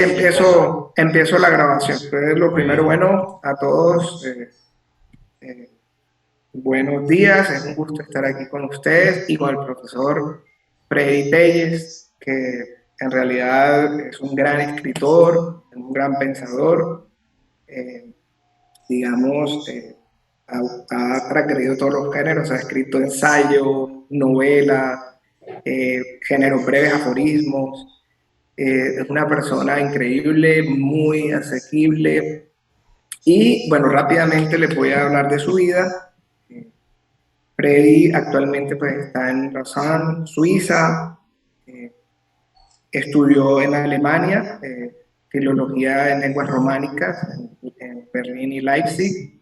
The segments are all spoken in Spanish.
Empiezo la grabación. Entonces, lo Muy primero, bien. bueno, a todos, eh, buenos días. Es un gusto estar aquí con ustedes y con el profesor Freddy Telles, que en realidad es un gran escritor, un gran pensador. eh, digamos, ha transgredido todos los géneros, ha escrito ensayo, novela, géneros breves, aforismos. Es una persona increíble, muy asequible. Y bueno, rápidamente les voy a hablar de su vida. Freddy actualmente pues, está en Lausanne, Suiza. Eh, Estudió en Alemania filología en lenguas románicas en Berlín y Leipzig.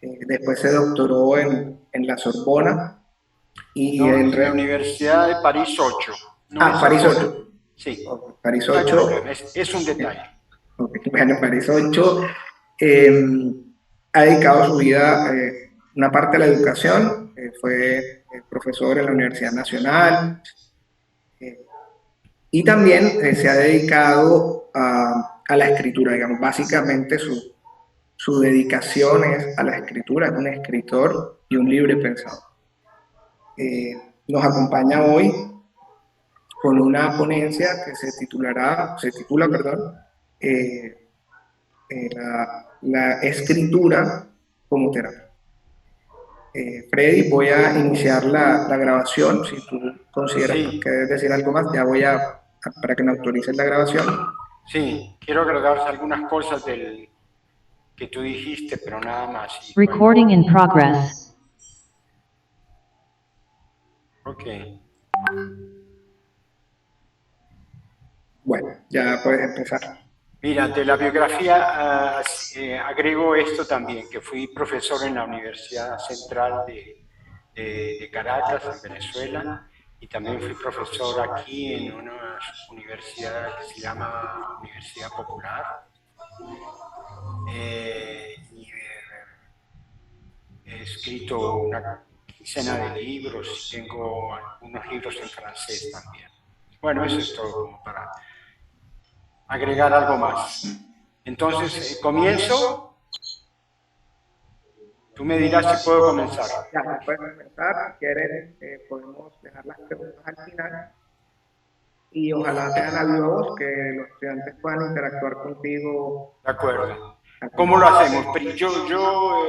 Después se doctoró en la Sorbona y No, el en la Universidad de París 8, no en París Sorbona. 8. Sí, Oh, París no hay 8. problema, es un detalle. Okay. Bueno, París 8 ha dedicado su vida, una parte a la educación, fue profesor en la Universidad Nacional, eh, y también se ha dedicado a la escritura, digamos, básicamente su dedicación es a la escritura, es un escritor y un libre pensador. Nos acompaña hoy con una ponencia que se titula, perdón, eh, la escritura como terapia. Freddy, voy a iniciar la grabación. Si tú consideras pues, que Sí, debes decir algo más, ya voy para que me autorices la grabación. sí, quiero agregar algunas cosas del que tú dijiste, pero nada más. Recording in progress. Ok. Bueno, ya puedes empezar. Mira, de la biografía agrego esto también, que fui profesor en la Universidad Central de Caracas, en Venezuela, y también fui profesor aquí en una universidad que se llama Universidad Popular. He escrito una quincena de libros y tengo algunos libros en francés también. Bueno, eso es todo como para agregar algo más. Entonces, comienzo. Tú me dirás si puedo comenzar. Ya, puedes empezar. Si quieres, podemos dejar las preguntas al final y ojalá sean a viva voz, que los estudiantes puedan interactuar contigo. De acuerdo. Aquí. ¿Cómo lo hacemos? Yo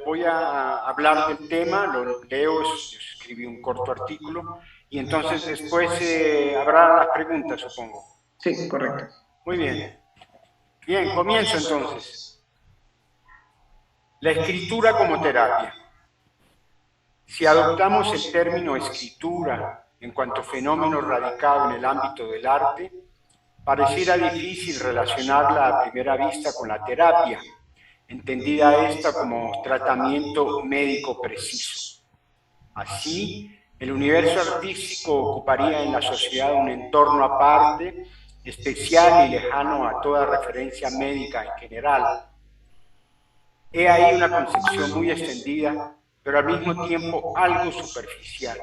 voy a hablar del tema, lo leo, yo escribí un corto artículo y entonces después habrá las preguntas, supongo. Sí, correcto. Muy bien. Bien, comienzo entonces. La escritura como terapia. Si adoptamos el término escritura en cuanto fenómeno radicado en el ámbito del arte, pareciera difícil relacionarla a primera vista con la terapia, entendida esta como tratamiento médico preciso. Así, el universo artístico ocuparía en la sociedad un entorno aparte, especial y lejano a toda referencia médica en general. He ahí una concepción muy extendida, pero al mismo tiempo algo superficial.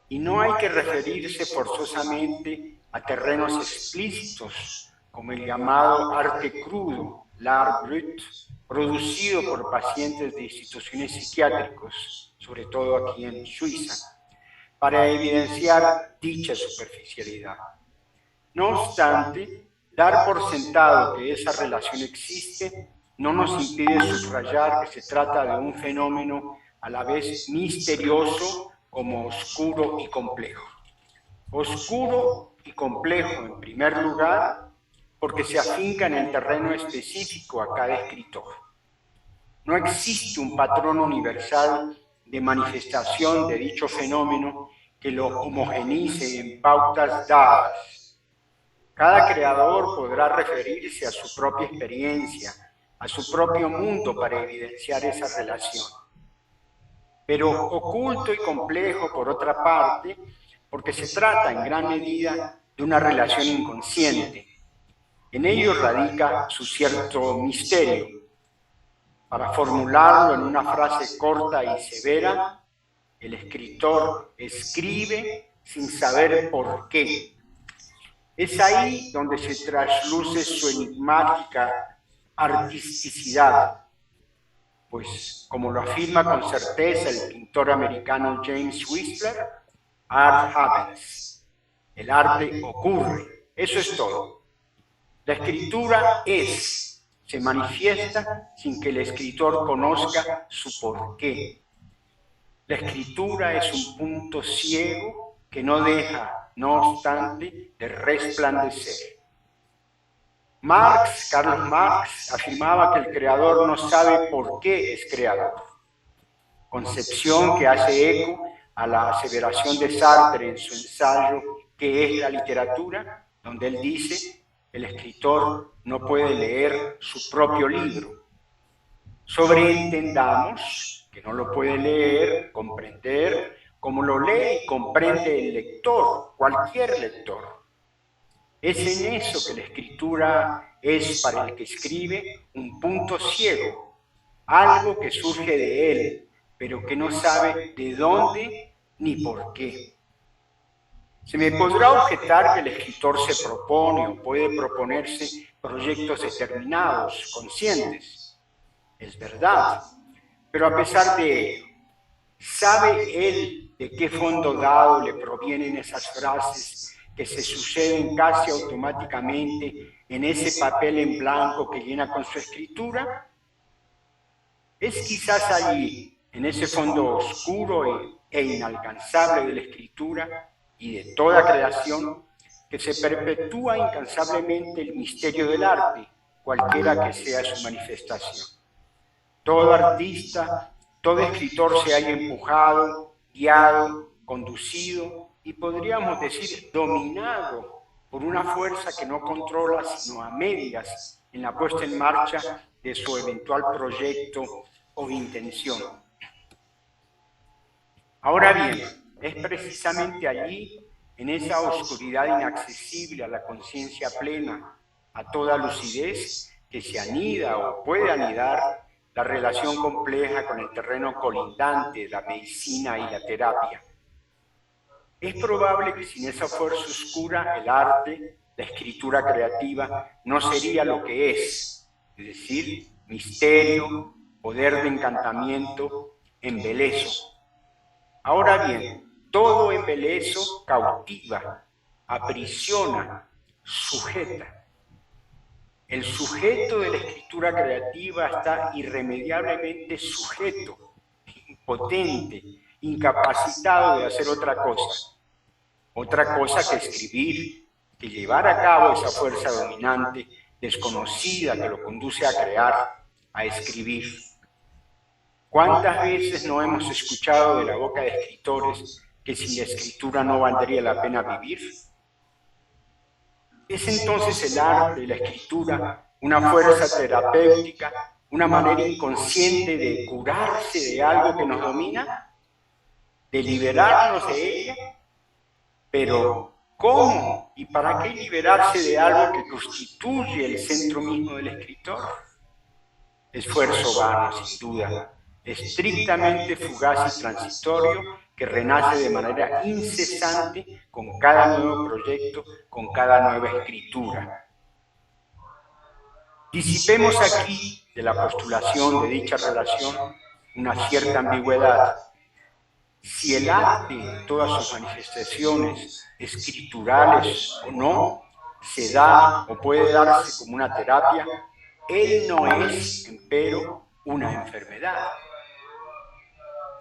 Y no hay que referirse forzosamente a terrenos explícitos, como el llamado arte crudo, l'art brut, producido por pacientes de instituciones psiquiátricos, sobre todo aquí en Suiza, para evidenciar dicha superficialidad. No obstante, dar por sentado que esa relación existe no nos impide subrayar que se trata de un fenómeno a la vez misterioso como oscuro y complejo. Oscuro y complejo, en primer lugar, porque se afinca en el terreno específico a cada escritor. No existe un patrón universal de manifestación de dicho fenómeno que lo homogenice en pautas dadas. Cada creador podrá referirse a su propia experiencia, a su propio mundo para evidenciar esa relación. Pero oculto y complejo, por otra parte, porque se trata en gran medida de una relación inconsciente. En ello radica su cierto misterio. Para formularlo en una frase corta y severa, el escritor escribe sin saber por qué. Es ahí donde se trasluce su enigmática artisticidad, pues, como lo afirma con certeza el pintor americano James Whistler, art happens, el arte ocurre, eso es todo. La escritura se manifiesta sin que el escritor conozca su porqué. La escritura es un punto ciego que no deja, no obstante, de resplandecer. Carlos Marx, afirmaba que el creador no sabe por qué es creador. Concepción que hace eco a la aseveración de Sartre en su ensayo ¿Qué es la literatura?, donde él dice: el escritor no puede leer su propio libro. Sobreentendamos que no lo puede leer, comprender, como lo lee y comprende el lector, cualquier lector. Es en eso que la escritura es para el que escribe un punto ciego, algo que surge de él, pero que no sabe de dónde ni por qué. Se me podrá objetar que el escritor se propone o puede proponerse proyectos determinados, conscientes. Es verdad, pero a pesar de ello, ¿sabe él de qué fondo dado le provienen esas frases que se suceden casi automáticamente en ese papel en blanco que llena con su escritura? Es quizás allí, en ese fondo oscuro e inalcanzable de la escritura y de toda creación, que se perpetúa incansablemente el misterio del arte, cualquiera que sea su manifestación. Todo artista, todo escritor se halla empujado, guiado, conducido y podríamos decir dominado por una fuerza que no controla sino a medias en la puesta en marcha de su eventual proyecto o intención. Ahora bien, es precisamente allí, en esa oscuridad inaccesible a la conciencia plena, a toda lucidez, que se anida o puede anidar la relación compleja con el terreno colindante de la medicina y la terapia. Es probable que sin esa fuerza oscura el arte, la escritura creativa, no sería lo que es decir, misterio, poder de encantamiento, embelezo. Ahora bien, todo embelezo cautiva, aprisiona, sujeta. El sujeto de la escritura creativa está irremediablemente sujeto, impotente, incapacitado de hacer otra cosa que escribir, que llevar a cabo esa fuerza dominante, desconocida, que lo conduce a crear, a escribir. ¿Cuántas veces no hemos escuchado de la boca de escritores que sin la escritura no valdría la pena vivir? ¿Es entonces el arte y la escritura una fuerza terapéutica, una manera inconsciente de curarse de algo que nos domina? ¿De liberarnos de ella? Pero, ¿cómo y para qué liberarse de algo que constituye el centro mismo del escritor? Esfuerzo vano, sin duda, estrictamente fugaz y transitorio, que renace de manera incesante con cada nuevo proyecto, con cada nueva escritura. Disipemos aquí de la postulación de dicha relación una cierta ambigüedad. Si el arte en todas sus manifestaciones, escriturales o no, se da o puede darse como una terapia, él no es, empero, una enfermedad.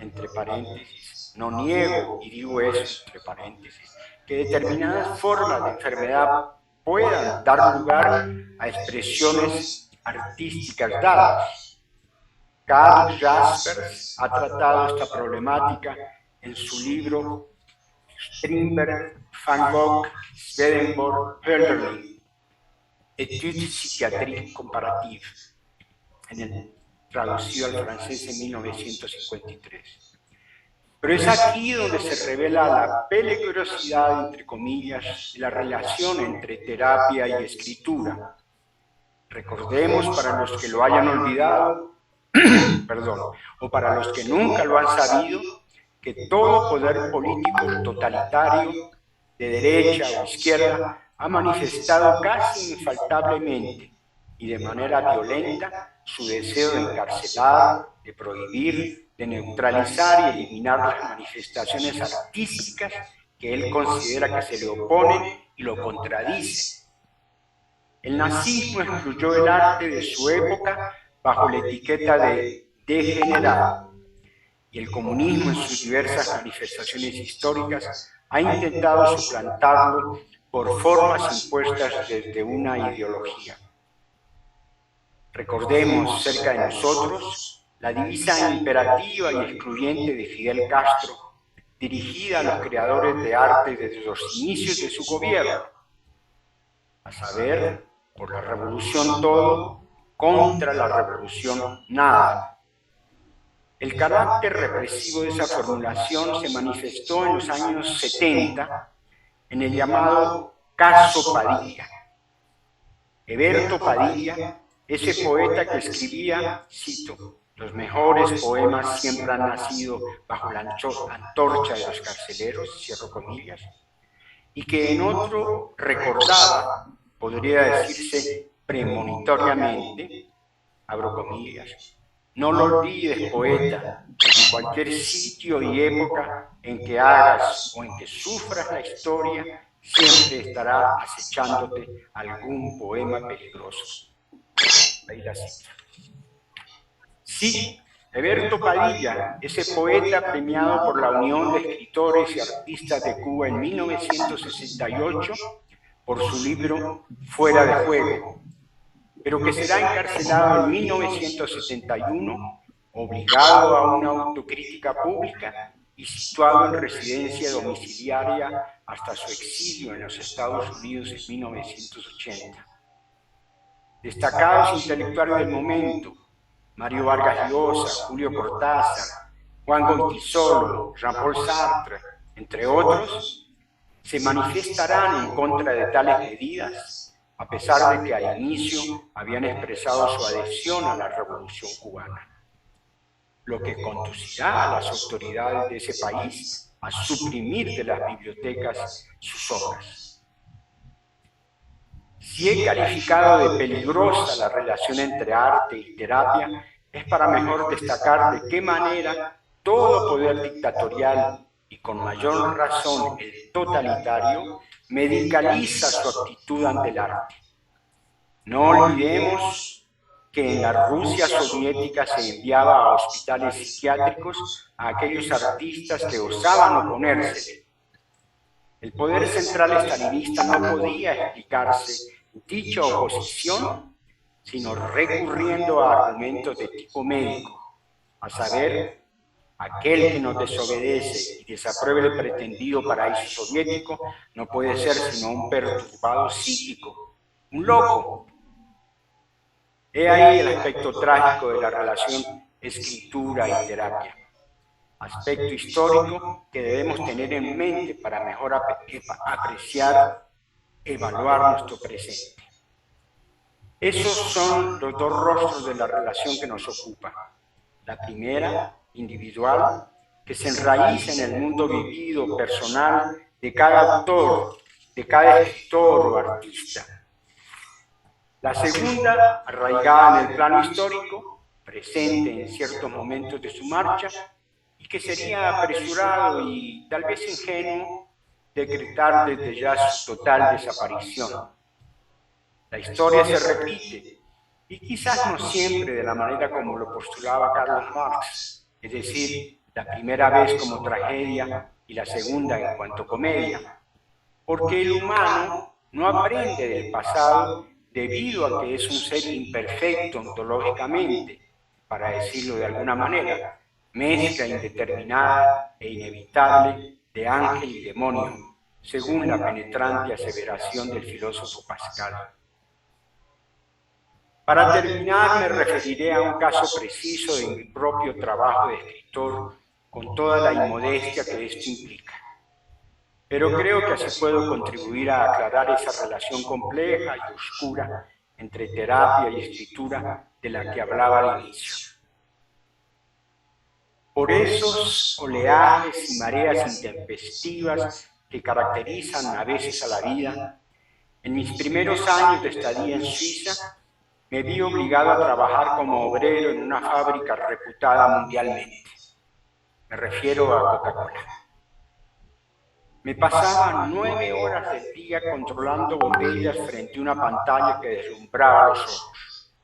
Entre paréntesis, no niego, y digo eso entre paréntesis, que determinadas formas de enfermedad puedan dar lugar a expresiones artísticas dadas. Karl Jaspers ha tratado esta problemática en su libro Strindberg, Van Gogh, Swedenborg, Hölderlin, Études psychiatriques comparatives, traducido al francés en 1953. Pero es aquí donde se revela la peligrosidad, entre comillas, de la relación entre terapia y escritura. Recordemos, para los que lo hayan olvidado, o para los que nunca lo han sabido, que todo poder político totalitario, de derecha o izquierda, ha manifestado casi infaltablemente y de manera violenta su deseo de encarcelar, de prohibir, de neutralizar y eliminar las manifestaciones artísticas que él considera que se le oponen y lo contradicen. El nazismo excluyó el arte de su época bajo la etiqueta de degenerado, y el comunismo en sus diversas manifestaciones históricas ha intentado suplantarlo por formas impuestas desde una ideología. Recordemos cerca de nosotros la divisa imperativa y excluyente de Fidel Castro, dirigida a los creadores de arte desde los inicios de su gobierno, a saber, por la revolución todo, contra la revolución nada. El carácter represivo de esa formulación se manifestó en los años 70 en el llamado Caso Padilla. Heberto Padilla, ese poeta que escribía, cito, los mejores poemas siempre han nacido bajo la antorcha de los carceleros, cierro comillas, y que en otro recordaba, podría decirse premonitoriamente, abro comillas, no lo olvides, poeta, en cualquier sitio y época en que hagas o en que sufras la historia, siempre estará acechándote algún poema peligroso. Ahí la cita. Sí, Heberto Padilla, ese poeta premiado por la Unión de Escritores y Artistas de Cuba en 1968 por su libro Fuera de Juego, pero que será encarcelado en 1971, obligado a una autocrítica pública y situado en residencia domiciliaria hasta su exilio en los Estados Unidos en 1980. Destacados intelectuales del momento, Mario Vargas Llosa, Julio Cortázar, Juan Goytisolo, Jean-Paul Sartre, entre otros, se manifestarán en contra de tales medidas, a pesar de que al inicio habían expresado su adhesión a la Revolución cubana, lo que conducirá a las autoridades de ese país a suprimir de las bibliotecas sus obras. Si he calificado de peligrosa la relación entre arte y terapia, es para mejor destacar de qué manera todo poder dictatorial y con mayor razón el totalitario medicaliza su actitud ante el arte. No olvidemos que en la Rusia soviética se enviaba a hospitales psiquiátricos a aquellos artistas que osaban oponérsele. El poder central estalinista no podía explicarse dicha oposición, sino recurriendo a argumentos de tipo médico, a saber, aquel que nos desobedece y desapruebe el pretendido paraíso soviético no puede ser sino un perturbado psíquico, un loco. He ahí el aspecto trágico de la relación escritura y terapia, aspecto histórico que debemos tener en mente para mejor apreciar, evaluar nuestro presente. Esos son los dos rostros de la relación que nos ocupa. La primera, individual, que se enraiza en el mundo vivido, personal, de cada autor, de cada escritor o artista. La segunda, arraigada en el plano histórico, presente en ciertos momentos de su marcha, y que sería apresurado y tal vez ingenuo decretar desde ya su total desaparición. La historia se repite, y quizás no siempre de la manera como lo postulaba Carlos Marx, es decir, la primera vez como tragedia y la segunda en cuanto comedia, porque el humano no aprende del pasado debido a que es un ser imperfecto ontológicamente, para decirlo de alguna manera, mezcla indeterminada e inevitable de ángel y demonio, según la penetrante aseveración del filósofo Pascal. Para terminar, me referiré a un caso preciso de mi propio trabajo de escritor, con toda la inmodestia que esto implica. Pero creo que así puedo contribuir a aclarar esa relación compleja y oscura entre terapia y escritura de la que hablaba al inicio. Por esos oleajes y mareas intempestivas que caracterizan a veces a la vida, En mis primeros años de estadía en Suiza, me vi obligado a trabajar como obrero en una fábrica reputada mundialmente. Me refiero a Coca-Cola. Me pasaba 9 horas del día controlando botellas frente a una pantalla que deslumbraba los ojos.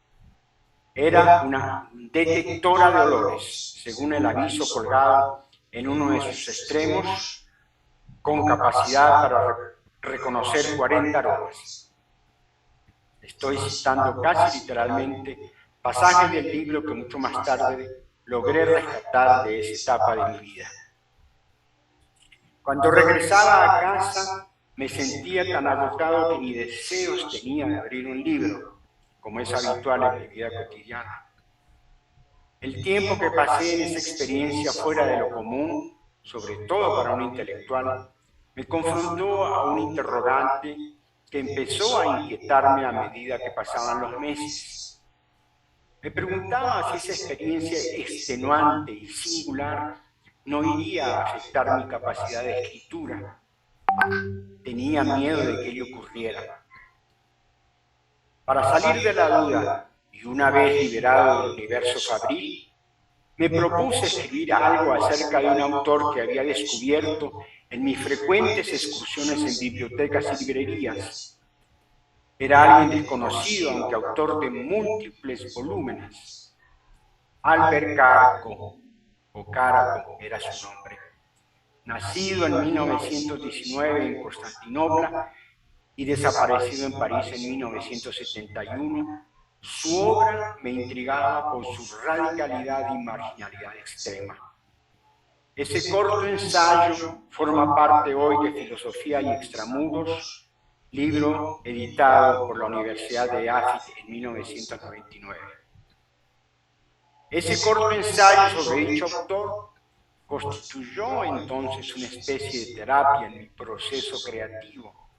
Era una detectora de olores, según el aviso colgado en uno de sus extremos, con capacidad para reconocer 40 aromas. Estoy citando casi literalmente pasajes del libro que mucho más tarde logré rescatar de esa etapa de mi vida. Cuando regresaba a casa, me sentía tan agotado que ni deseos tenía de abrir un libro, como es habitual en mi vida cotidiana. El tiempo que pasé en esa experiencia fuera de lo común, sobre todo para un intelectual, me confrontó a un interrogante que empezó a inquietarme a medida que pasaban los meses. Me preguntaba si esa experiencia extenuante y singular no iría a afectar mi capacidad de escritura. Tenía miedo de que ello ocurriera. Para salir de la duda, y una vez liberado del universo fabril, me propuse escribir algo acerca de un autor que había descubierto en mis frecuentes excursiones en bibliotecas y librerías. Era alguien desconocido, aunque autor de múltiples volúmenes. Albert Caraco, o Caraco era su nombre. Nacido en 1919 en Constantinopla y desaparecido en París en 1971, su obra me intrigaba por su radicalidad y marginalidad extrema. Ese corto ensayo forma parte hoy de Filosofía y Extramuros, libro editado por la Universidad de Afit en 1999. Ese corto ensayo sobre dicho autor constituyó entonces una especie de terapia en mi proceso creativo,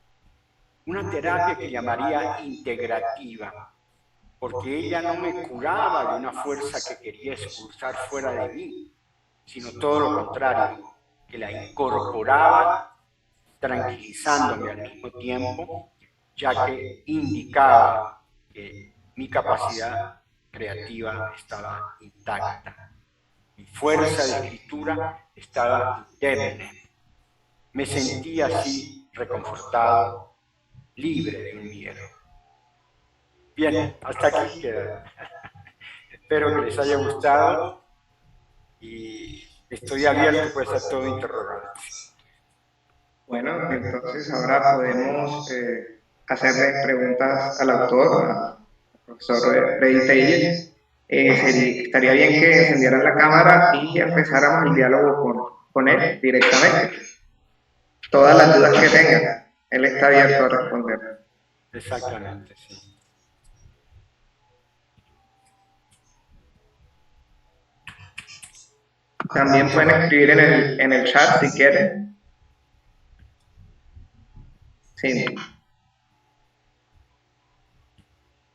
una terapia que llamaría integrativa, porque ella no me curaba de una fuerza que quería expulsar fuera de mí, sino todo lo contrario, que la incorporaba, tranquilizándome al mismo tiempo, ya que indicaba que mi capacidad creativa estaba intacta. Mi fuerza de escritura estaba indemne. Me sentía así reconfortado, libre de un miedo. Bien, hasta aquí queda. Espero que les haya gustado y estoy abierto pues a todo interrogante. Bueno, entonces ahora podemos hacerle preguntas al autor, al profesor Freddy Telles. Estaría bien que encendieran la cámara y empezáramos el diálogo con él directamente. Todas las dudas que tengan, él está abierto a responder. Exactamente, sí. También pueden escribir en el chat si quieren. Sí.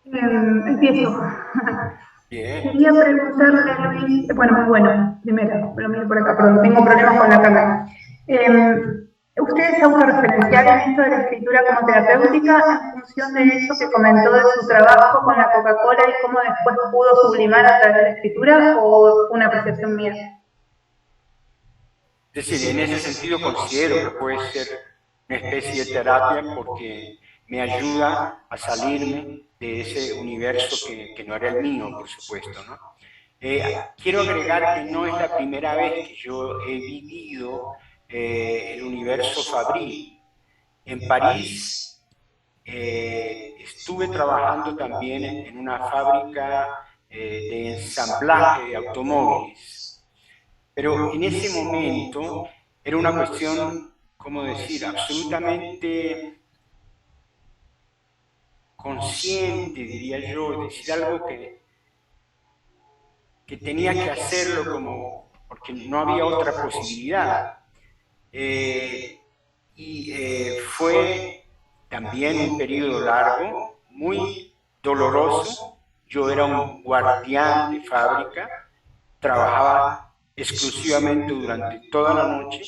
Empiezo. Bien. Quería preguntarle a Luis, bueno, muy bueno, primero, lo miro por acá, perdón, tengo problemas con la cámara. ¿Usted es autorreferencial en esto de la escritura como terapéutica en función de eso que comentó de su trabajo con la Coca-Cola y cómo después pudo sublimar a través de la escritura, o una apreciación mía? Es decir, en ese sentido considero que puede ser una especie de terapia porque me ayuda a salirme de ese universo que no era el mío, por supuesto, ¿no? Quiero agregar que no es la primera vez que yo he vivido el universo fabril. En París estuve trabajando también en una fábrica de ensamblaje de automóviles. Pero en ese momento era una cuestión, ¿cómo decir?, absolutamente consciente, diría yo, es decir, algo que tenía que hacerlo porque no había otra posibilidad. Fue también un periodo largo, muy doloroso. Yo era un guardián de fábrica, trabajaba exclusivamente durante toda la noche,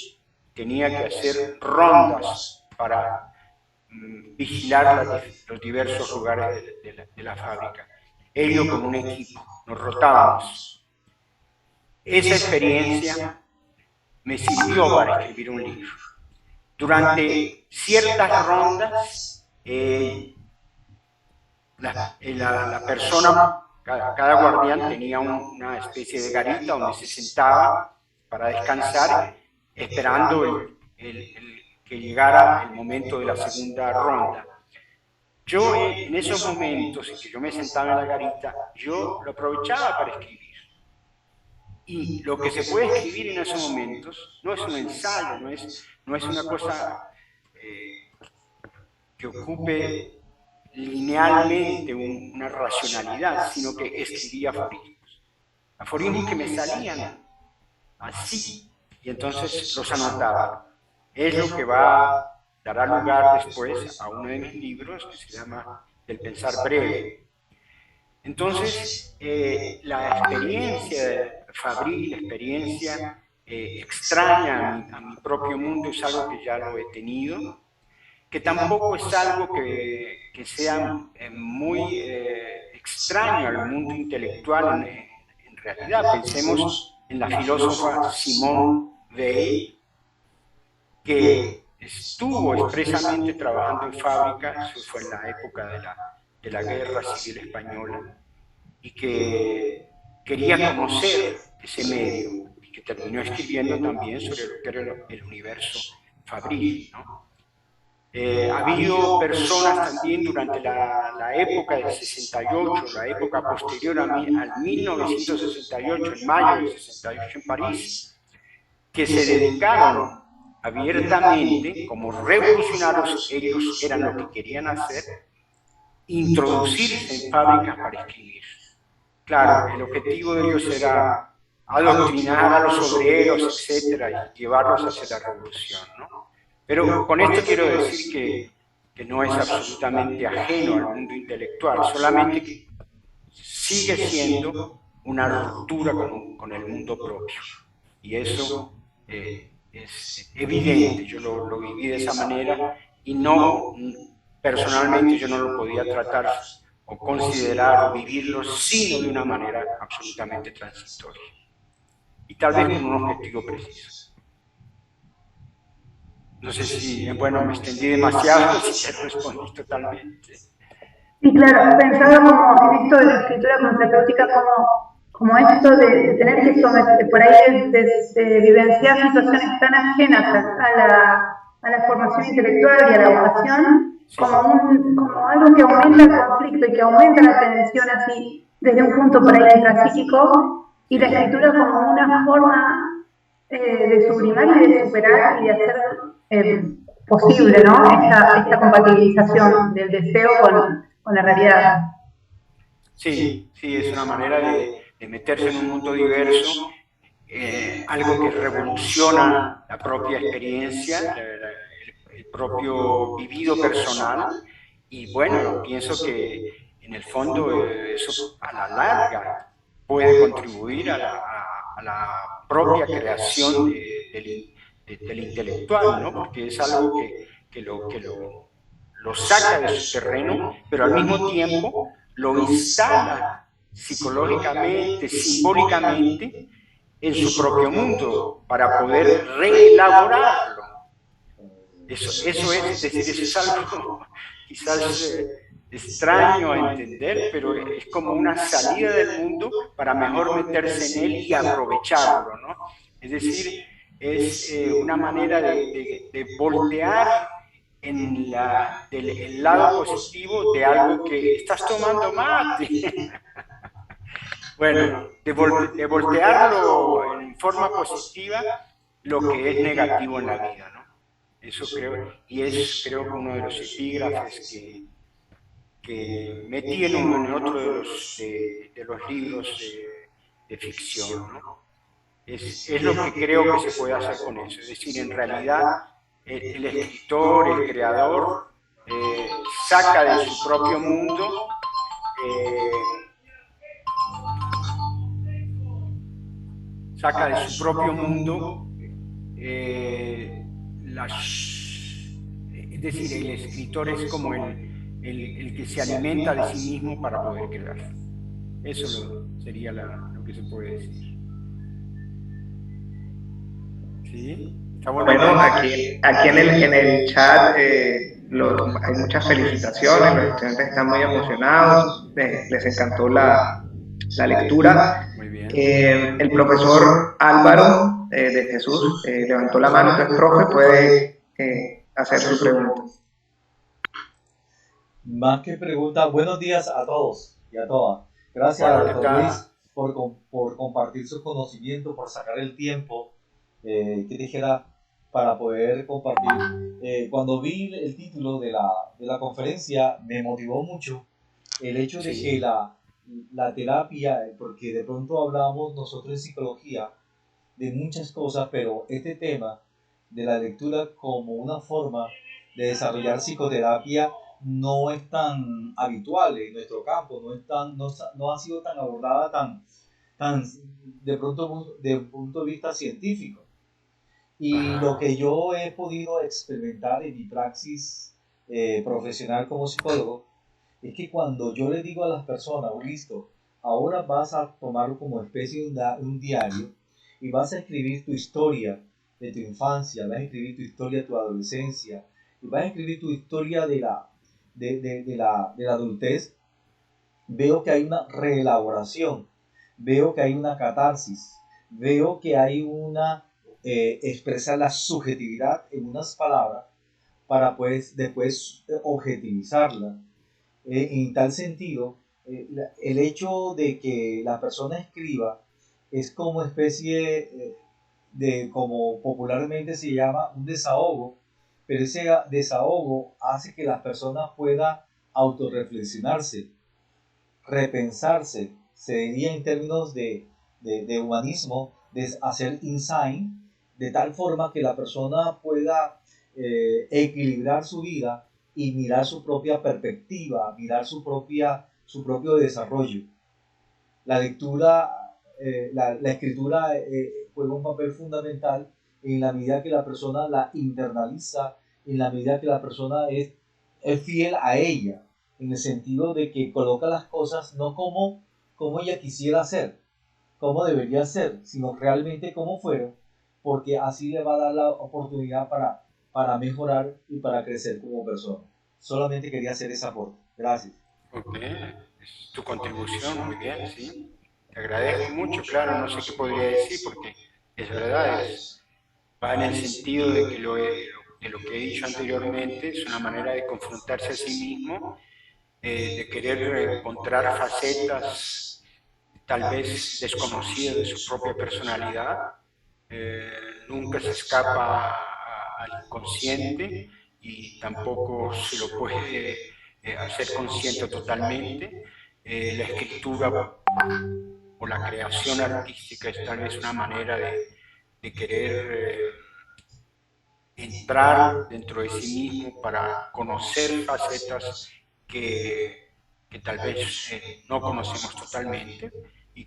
tenía que hacer rondas para vigilar los diversos lugares de la fábrica. Ello con un equipo, nos rotábamos. Esa experiencia me sirvió para escribir un libro. Durante ciertas rondas, la persona, cada guardián tenía una especie de garita donde se sentaba para descansar, esperando que llegara el momento de la segunda ronda. Yo en esos momentos en que yo me sentaba en la garita, yo lo aprovechaba para escribir. Y lo que se puede escribir en esos momentos no es un ensayo, no es una cosa que ocupe linealmente una racionalidad, sino que escribía aforismos. Aforismos que me salían así, y entonces los anotaba. Es lo que dará lugar después a uno de mis libros que se llama El pensar breve. Entonces, la experiencia fabril, la experiencia extraña a mi propio mundo es algo que ya lo he tenido, que tampoco es algo que sea muy extraño al mundo intelectual en realidad. Pensemos en la filósofa Simone Weil, que estuvo expresamente trabajando en fábrica, eso fue en la época de la Guerra Civil Española, y que quería conocer ese medio, y que terminó escribiendo también sobre lo que era el universo fabril, ¿no? Ha habido personas también durante la época del 68, la época posterior al 1968, en mayo del 68 en París, que se dedicaron abiertamente, como revolucionarios, ellos eran lo que querían hacer, introducirse en fábricas para escribir. Claro, el objetivo de ellos era adoctrinar a los obreros, etcétera, y llevarlos hacia la revolución, ¿no? Pero con esto quiero decir que no es absolutamente ajeno al mundo intelectual, solamente que sigue siendo una ruptura con el mundo propio. Y eso es evidente, yo lo viví de esa manera y no, personalmente yo no lo podía tratar o considerar o vivirlo sino de una manera absolutamente transitoria. Y tal vez con un objetivo preciso. No sé si, bueno, me extendí demasiado, si te respondí totalmente. Sí, claro, pensaba como en esto de la escritura contraterapéutica como esto de tener que someter, por ahí de vivenciar situaciones tan ajenas a la formación intelectual y a la vocación, como algo que aumenta el conflicto y que aumenta la tensión así desde un punto por ahí intrapsíquico, y la escritura como una forma de sublimar y de superar y de hacer posible, ¿no? Esta compatibilización del deseo con la realidad. Sí, es una manera de meterse en un mundo diverso, algo que revoluciona la propia experiencia, el propio vivido personal, y bueno, pienso que en el fondo eso a la larga puede contribuir a la propia creación del intelectual, ¿no? Porque es algo que lo saca de su terreno, pero al mismo tiempo lo instala psicológicamente, simbólicamente, en su propio mundo para poder reelaborarlo. Eso es decir, eso es algo quizás extraño a entender, pero es como una salida del mundo para mejor meterse en él y aprovecharlo, ¿no? Es decir, es una manera de voltear en el lado positivo de algo que estás tomando mate. Bueno, de voltearlo en forma positiva lo que es negativo en la vida, ¿no? Eso creo, y es creo que uno de los epígrafes que metí en otro de los libros de ficción, ¿no? Es lo que creo que se puede hacer con eso. Es decir, en realidad el escritor, el creador, saca de su propio mundo Es decir, el escritor es como el que se alimenta de sí mismo para poder crear. Eso sería lo que se puede decir. ¿Sí? Está bueno. Bueno, aquí en el chat hay muchas felicitaciones, los estudiantes están muy emocionados, les encantó la lectura. Muy bien. El profesor Álvaro de Jesús levantó la mano, entonces, profe, puede hacer su pregunta. Más que pregunta, buenos días a todos y a todas. Gracias, Hola, ¿qué doctor tal? Luis, por compartir su conocimiento, por sacar el tiempo que dijera para poder compartir. Cuando vi el título de la conferencia, me motivó mucho el hecho de que la terapia, porque de pronto hablábamos nosotros en psicología de muchas cosas, pero este tema de la lectura como una forma de desarrollar psicoterapia no es tan habitual en nuestro campo, no ha sido tan abordada tan de pronto de un punto de vista científico. Y lo que yo he podido experimentar en mi praxis profesional como psicólogo es que cuando yo le digo a las personas, listo, ahora vas a tomarlo como especie de un diario y vas a escribir tu historia de tu infancia, vas a escribir tu historia de tu adolescencia y vas a escribir tu historia de la adultez, veo que hay una reelaboración, veo que hay una catarsis, veo que hay una expresar la subjetividad en unas palabras para pues después objetivizarla. En tal sentido, el hecho de que la persona escriba es como especie de, como popularmente se llama, un desahogo, pero ese desahogo hace que la persona pueda autorreflexionarse, repensarse, se diría en términos de humanismo, de hacer insight, de tal forma que la persona pueda equilibrar su vida y mirar su propia perspectiva, mirar su propio desarrollo. La lectura, la escritura juega un papel fundamental en la medida que la persona la internaliza, en la medida que la persona es fiel a ella, en el sentido de que coloca las cosas no como ella quisiera ser, como debería ser, sino realmente como fueron, porque así le va a dar la oportunidad para mejorar y para crecer como persona. Solamente quería hacer ese aporte. Gracias. Ok, es tu contribución, muy bien, sí. Te agradezco mucho, claro, no sé qué podría decir porque es verdad, va en el sentido de que de lo que he dicho anteriormente, es una manera de confrontarse a sí mismo, de querer encontrar facetas tal vez desconocidas de su propia personalidad. Nunca se escapa al inconsciente y tampoco se lo puede hacer consciente totalmente. La escritura o la creación artística es tal vez una manera de querer entrar dentro de sí mismo para conocer facetas que tal vez no conocemos totalmente y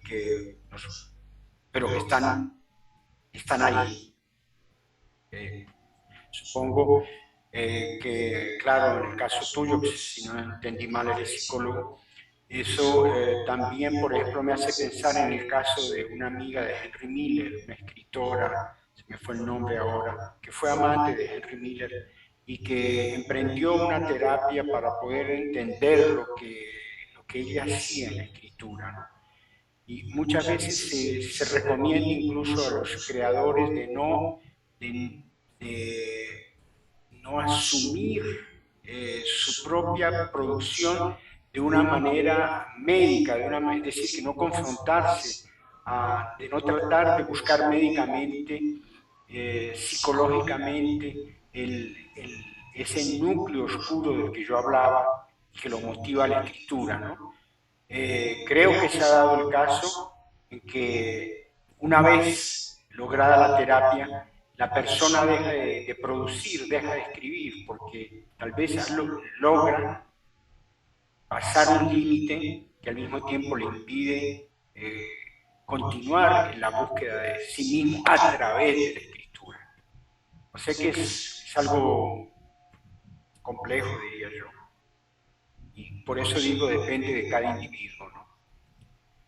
pero que están ahí. Supongo que, claro, en el caso tuyo, que si no entendí mal, eres psicólogo, eso también, por ejemplo, me hace pensar en el caso de una amiga de Henry Miller, una escritora, se me fue el nombre ahora, que fue amante de Henry Miller y que emprendió una terapia para poder entender lo que ella hacía en la escritura, ¿no? Y muchas veces se recomienda incluso a los creadores de, de no asumir su propia producción de una manera médica, es decir, que no confrontarse, de no tratar de buscar médicamente, psicológicamente, ese núcleo oscuro del que yo hablaba y que lo motiva a la escritura, ¿no? Creo que se ha dado el caso en que una vez lograda la terapia, la persona deja de producir, deja de escribir, porque tal vez logra pasar un límite que al mismo tiempo le impide continuar en la búsqueda de sí mismo a través de la escritura. O sea que es algo complejo, diría yo. Y por eso digo, depende de cada individuo,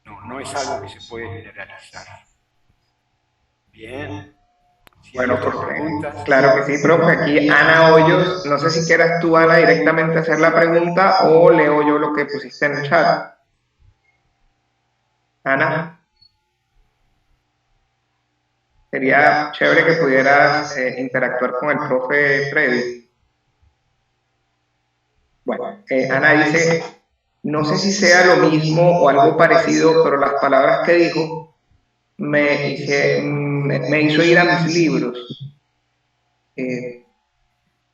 ¿no? No es algo que se puede generalizar. Bien. Si hay Bueno, otras profe, preguntas. claro que sí, profe. Aquí Ana Hoyos, no sé si quieras tú, Ana, directamente hacer la pregunta o leo yo lo que pusiste en el chat. Ana, sería chévere que pudieras interactuar con el profe Freddy. Bueno, Ana dice, no sé si sea lo mismo o algo parecido, pero las palabras que dijo me hizo ir a mis libros. Eh,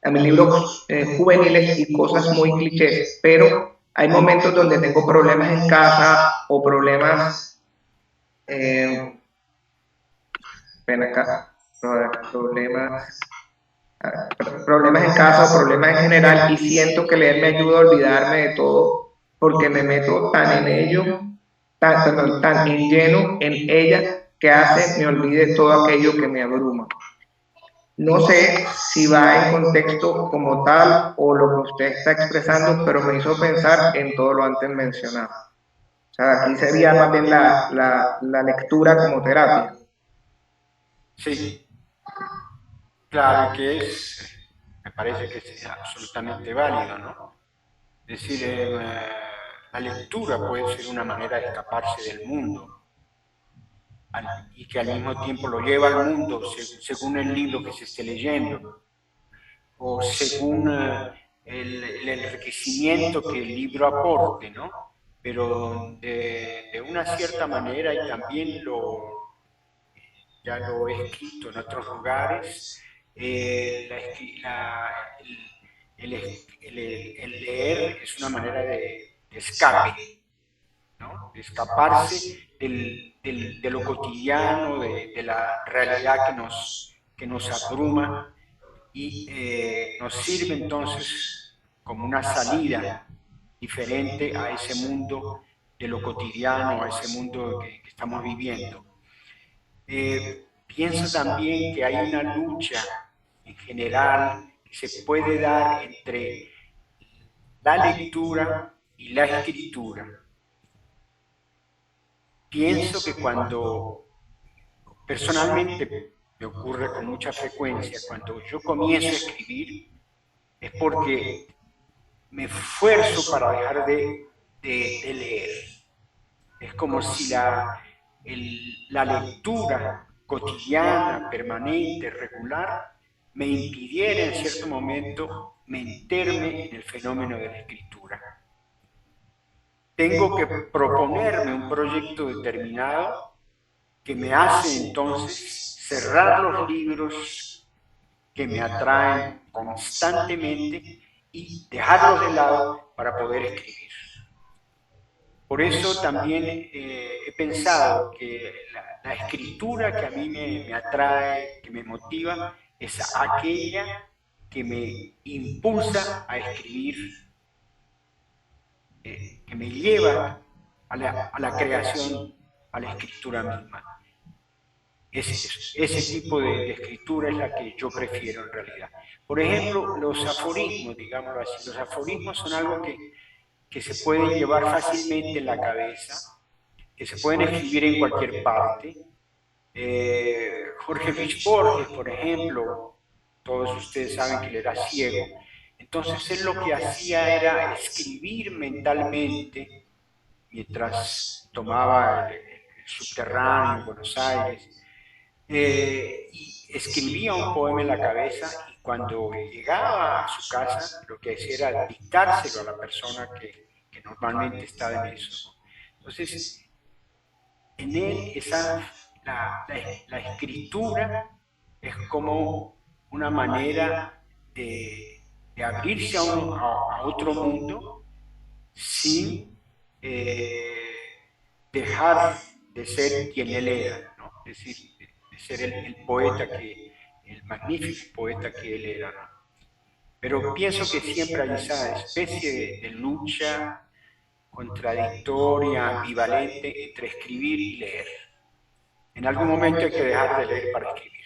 a mis libros juveniles y cosas muy clichés, pero hay momentos donde tengo problemas en casa o problemas, eh, ven acá, problemas, problemas en casa o problemas en general y siento que leer me ayuda a olvidarme de todo porque me meto tan en ello, tan en lleno en ella que hace me olvide todo aquello que me abruma. No sé si va en contexto como tal o lo que usted está expresando, pero me hizo pensar en todo lo antes mencionado. O sea, aquí sería más bien la lectura como terapia. Sí, claro, y que me parece que es absolutamente válido, ¿no? Es decir, la lectura puede ser una manera de escaparse del mundo y que al mismo tiempo lo lleva al mundo según el libro que se esté leyendo o según el enriquecimiento que el libro aporte, ¿no? Pero de una cierta manera, y también ya lo he escrito en otros lugares, el leer es una manera de escape, ¿no? De escaparse de lo cotidiano, de la realidad que nos abruma y nos sirve entonces como una salida diferente a ese mundo de lo cotidiano, a ese mundo que estamos viviendo. Pienso también que hay una lucha en general que se puede dar entre la lectura y la escritura. Pienso que cuando personalmente me ocurre con mucha frecuencia, cuando yo comienzo a escribir, es porque me esfuerzo para dejar de leer. Es como si la lectura cotidiana, permanente, regular, me impidiera en cierto momento meterme en el fenómeno de la escritura. Tengo que proponerme un proyecto determinado que me hace entonces cerrar los libros que me atraen constantemente y dejarlos de lado para poder escribir. Por eso también he pensado que la escritura que a mí me atrae, que me motiva, es aquella que me impulsa a escribir, que me lleva a la creación, a la escritura misma. Ese tipo de escritura es la que yo prefiero en realidad. Por ejemplo, los aforismos, digámoslo así, los aforismos son algo que se pueden llevar fácilmente en la cabeza, que se pueden escribir en cualquier parte. Jorge Luis Borges, por ejemplo, todos ustedes saben que él era ciego, entonces él lo que hacía era escribir mentalmente mientras tomaba el subterráneo en Buenos Aires, y escribía un poema en la cabeza y cuando llegaba a su casa lo que hacía era dictárselo a la persona que normalmente estaba en eso. Entonces, en él la escritura es como una manera de abrirse a otro mundo sin dejar de ser quien él era, ¿no? Es decir, de ser el poeta el magnífico poeta que él era, ¿no? Pero pienso que siempre hay esa especie de lucha contradictoria, ambivalente entre escribir y leer. En algún momento hay que dejar de leer para escribir.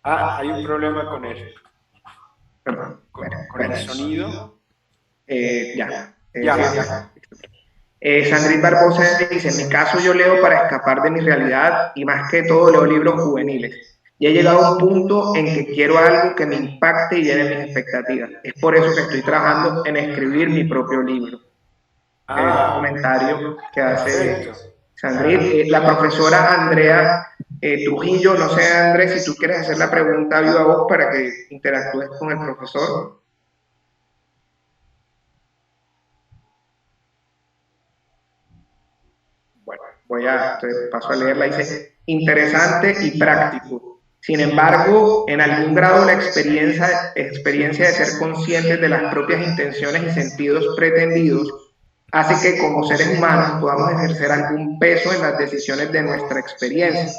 Hay un problema con Perdón, con el sonido. ya. Ya. Sandrine Barbosa dice, en mi caso yo leo para escapar de mi realidad y más que todo leo libros juveniles. Y he llegado a un punto en que quiero algo que me impacte y llene mis expectativas. Es por eso que estoy trabajando en escribir mi propio libro. Es un comentario que hace Sandrine. La profesora Andrea Trujillo, no sé Andrés, si tú quieres hacer la pregunta a viva voz para que interactúes con el profesor. Paso a leerla, dice, interesante y práctico. Sin embargo, en algún grado la experiencia de ser conscientes de las propias intenciones y sentidos pretendidos hace que como seres humanos podamos ejercer algún peso en las decisiones de nuestra experiencia.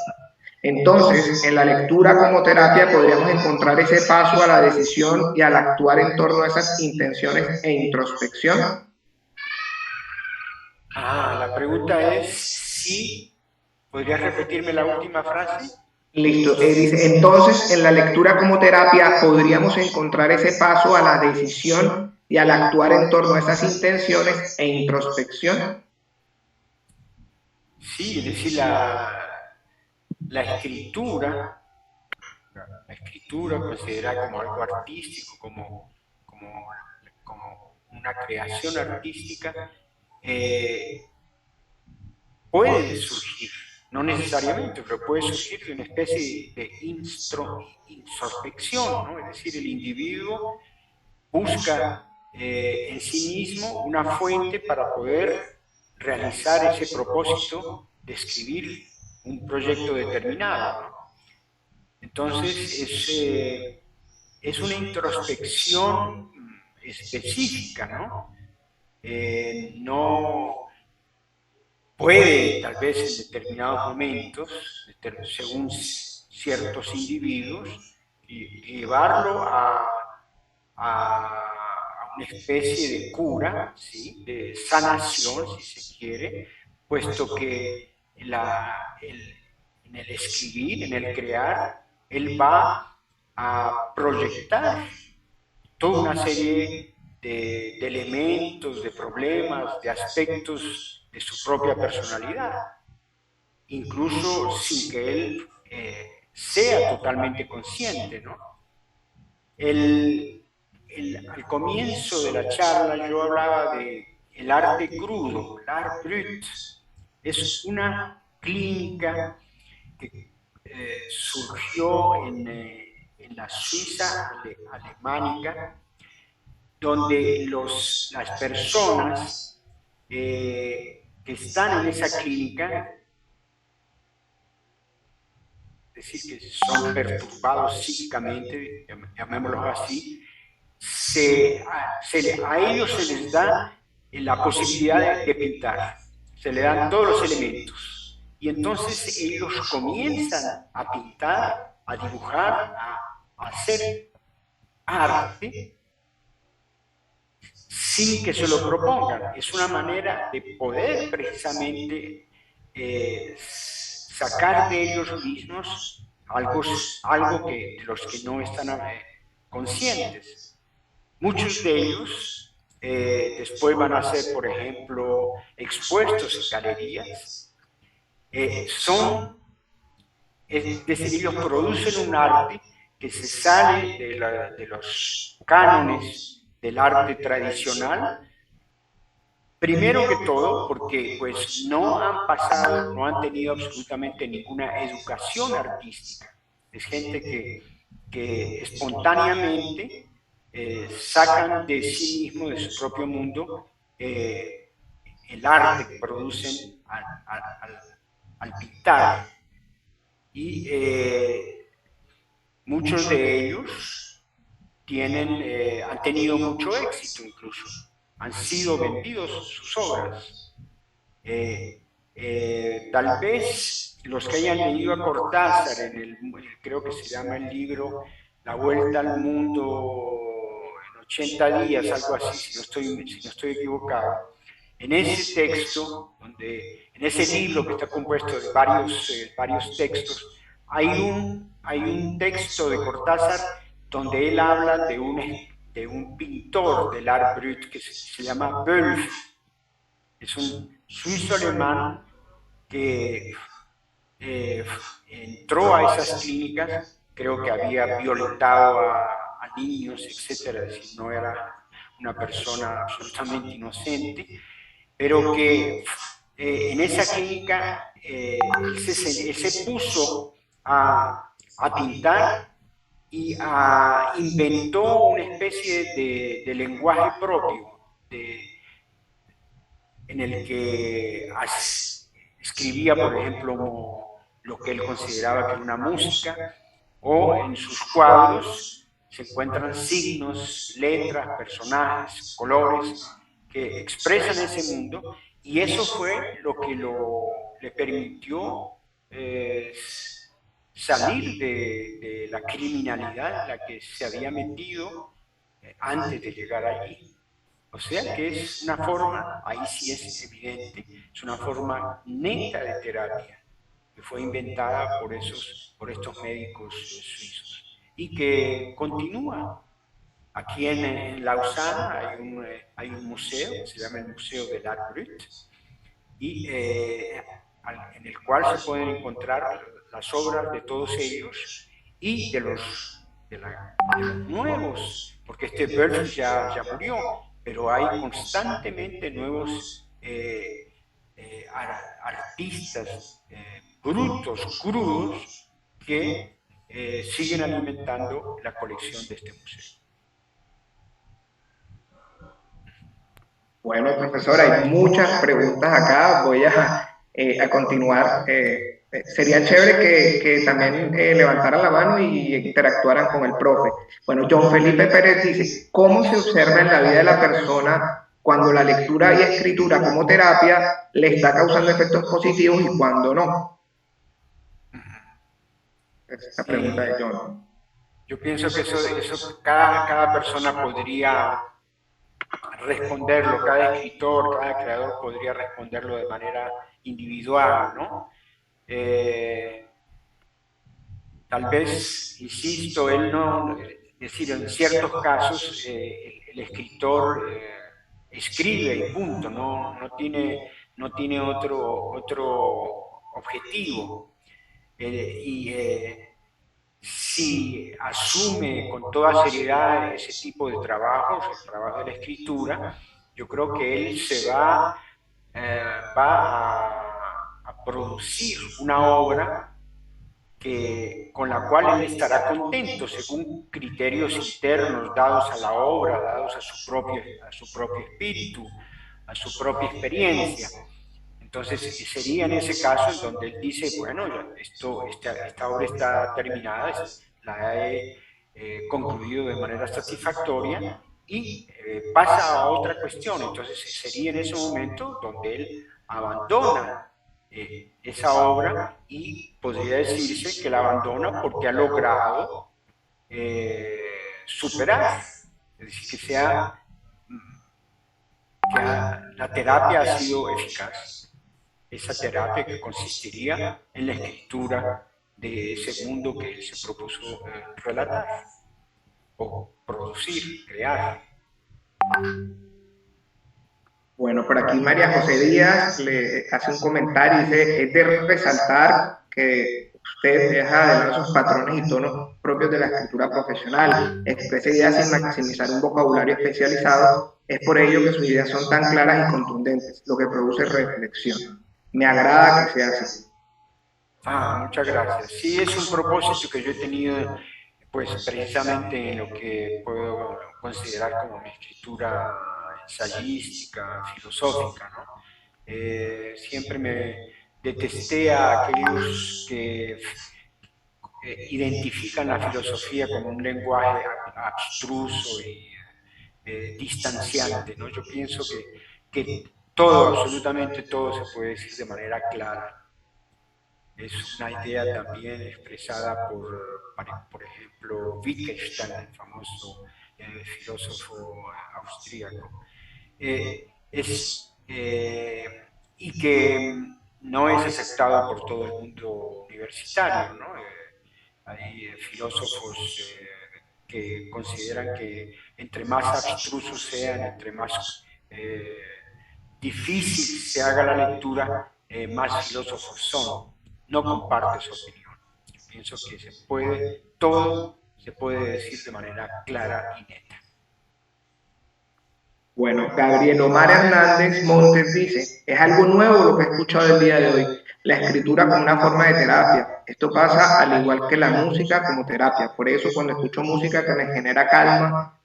Entonces, en la lectura como terapia podríamos encontrar ese paso a la decisión y al actuar en torno a esas intenciones e introspección. La pregunta es si, ¿podrías repetirme la última frase? Listo. Dice, entonces, en la lectura como terapia podríamos encontrar ese paso a la decisión y al actuar en torno a esas intenciones e introspección. Sí, es decir, la escritura considerada como algo artístico, como una creación artística, puede surgir, no necesariamente, pero puede surgir de una especie de introspección, ¿no? Es decir, el individuo busca en sí mismo una fuente para poder realizar ese propósito de escribir un proyecto determinado, ¿no? Entonces, es una introspección específica, ¿no? No puede, tal vez en determinados momentos, según ciertos individuos, llevarlo a una especie de cura, ¿sí? De sanación, si se quiere, puesto que en el escribir, en el crear, él va a proyectar toda una serie de elementos, de problemas, de aspectos de su propia personalidad, incluso sin que él sea totalmente consciente, ¿no? Al comienzo de la charla yo hablaba de el arte crudo, l'art brut. Es una clínica que surgió en la Suiza alemánica, donde las personas que están en esa clínica, es decir, que son perturbados psíquicamente, llamémoslo así, a ellos se les da la posibilidad de pintar, se le dan todos los elementos. Y entonces ellos comienzan a pintar, a dibujar, a hacer arte sin que se lo propongan. Es una manera de poder precisamente sacar de ellos mismos algo de los que no están conscientes. Muchos de ellos después van a ser, por ejemplo, expuestos en galerías. Es decir, ellos producen un arte que se sale de los cánones del arte tradicional, primero que todo porque pues no han tenido absolutamente ninguna educación artística. Es gente que espontáneamente sacan de sí mismo, de su propio mundo, el arte que producen al pintar. Y muchos de ellos han tenido mucho éxito incluso, han sido vendidos sus obras. Tal vez los que hayan leído a Cortázar creo que se llama el libro La Vuelta al Mundo en 80 días, algo así, si no estoy equivocado. En ese texto, en ese libro que está compuesto de varios textos, hay un texto de Cortázar donde él habla de un pintor del art brut que se llama Bölf. Es un suizo alemán que entró a esas clínicas, creo que había violentado a niños, etcétera, es decir, no era una persona absolutamente inocente, pero que en esa clínica él se puso a pintar y inventó una especie de lenguaje propio, en el que escribía, por ejemplo, lo que él consideraba que era una música, o en sus cuadros se encuentran signos, letras, personajes, colores que expresan ese mundo, y eso fue lo que le permitió eh, salir de la criminalidad en la que se había metido antes de llegar allí. O sea que es una forma, ahí sí es evidente, es una forma neta de terapia que fue inventada por estos médicos suizos y que continúa. Aquí en Lausana hay un museo, se llama el Museo del Art Brut, y en el cual se pueden encontrar las obras de todos ellos y de los nuevos, porque este Bölf ya murió, pero hay constantemente nuevos artistas brutos, crudos, que siguen alimentando la colección de este museo. Bueno, profesora, hay muchas preguntas acá. Voy a continuar. Sería chévere que también levantaran la mano y interactuaran con el profe. Bueno, John Felipe Pérez dice, ¿cómo se observa en la vida de la persona cuando la lectura y escritura como terapia le está causando efectos positivos y cuando no? Esa es la pregunta de John. Yo pienso que eso cada persona podría responderlo, cada escritor, cada creador podría responderlo de manera individual, ¿no? Tal vez, insisto, él no, es decir, en ciertos casos el escritor escribe y punto, no tiene otro objetivo. Si asume con toda seriedad ese tipo de trabajos, el trabajo de la escritura, yo creo que él va a producir una obra con la cual él estará contento según criterios internos dados a la obra, dados a su propio espíritu, a su propia experiencia. Entonces sería en ese caso en donde él dice, bueno, esta obra está terminada, la he concluido de manera satisfactoria y pasa a otra cuestión. Entonces sería en ese momento donde él abandona esa obra y podría decirse que la abandona porque ha logrado superar, es decir, la terapia ha sido eficaz. Esa terapia que consistiría en la escritura de ese mundo que él se propuso relatar o producir, crear. Bueno, por aquí María José Díaz le hace un comentario y dice, es de resaltar que usted deja de lado sus patrones y tonos propios de la escritura profesional, expresa ideas sin maximizar un vocabulario especializado, es por ello que sus ideas son tan claras y contundentes, lo que produce reflexión. Me agrada que sea así. Muchas gracias. Sí, es un propósito que yo he tenido, pues precisamente en lo que puedo considerar como mi escritura ensayística, filosófica, ¿no? Siempre me detesté a aquellos que identifican la filosofía como un lenguaje abstruso y distanciante, ¿no? Yo pienso que todo, absolutamente todo, se puede decir de manera clara. Es una idea también expresada por ejemplo, Wittgenstein, el famoso filósofo austríaco. Es, y que no es aceptado por todo el mundo universitario, ¿no? hay filósofos que consideran que entre más abstrusos sean, entre más difícil se haga la lectura, más filósofos son. No comparto esa opinión. Yo pienso que todo se puede decir de manera clara y neta. Bueno, Gabriel Omar Hernández Montes dice, es algo nuevo lo que he escuchado el día de hoy, la escritura como una forma de terapia. Esto pasa al igual que la música como terapia. Por eso cuando escucho música que me genera calma,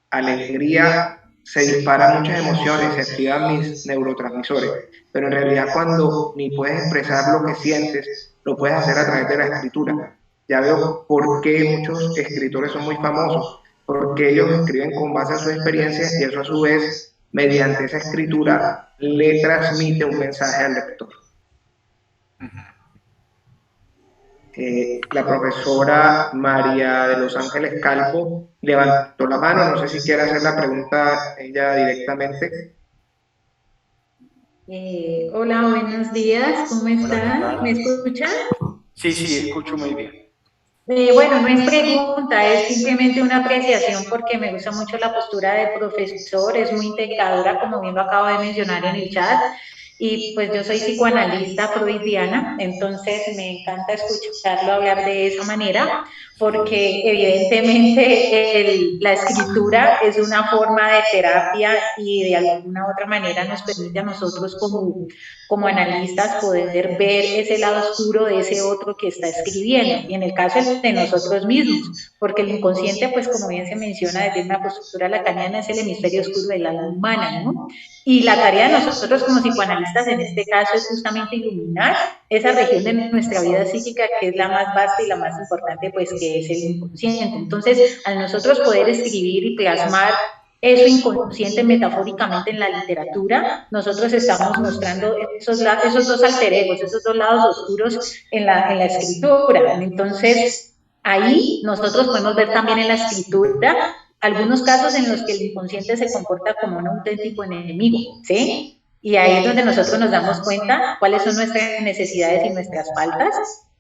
alegría, se disparan muchas emociones, se activan mis neurotransmisores. Pero en realidad cuando ni puedes expresar lo que sientes, lo puedes hacer a través de la escritura. Ya veo por qué muchos escritores son muy famosos, porque ellos escriben con base a su experiencia y eso a su vez, mediante esa escritura, le transmite un mensaje al lector. La profesora María de Los Ángeles Calvo levantó la mano, no sé si quiere hacer la pregunta ella directamente. Hola, buenos días, ¿cómo están? ¿Me escuchan? Sí, sí, escucho muy bien. Bueno, no es pregunta, es simplemente una apreciación porque me gusta mucho la postura del profesor, es muy integradora, como bien lo acabo de mencionar en el chat, y pues yo soy psicoanalista freudiana, entonces me encanta escucharlo hablar de esa manera, porque evidentemente la escritura es una forma de terapia y de alguna otra manera nos permite a nosotros como analistas poder ver ese lado oscuro de ese otro que está escribiendo, y en el caso de nosotros mismos, porque el inconsciente, pues como bien se menciona desde una postura lacaniana, es el hemisferio oscuro del alma humana, ¿no? Y la tarea de nosotros como psicoanalistas en este caso es justamente iluminar esa región de nuestra vida psíquica que es la más vasta y la más importante, pues que es el inconsciente. Entonces, al nosotros poder escribir y plasmar eso inconsciente metafóricamente en la literatura, nosotros estamos mostrando esos dos alter egos, esos dos lados oscuros en la escritura. Entonces, ahí nosotros podemos ver también en la escritura algunos casos en los que el inconsciente se comporta como un auténtico enemigo, ¿sí? Y ahí es donde nosotros nos damos cuenta cuáles son nuestras necesidades y nuestras faltas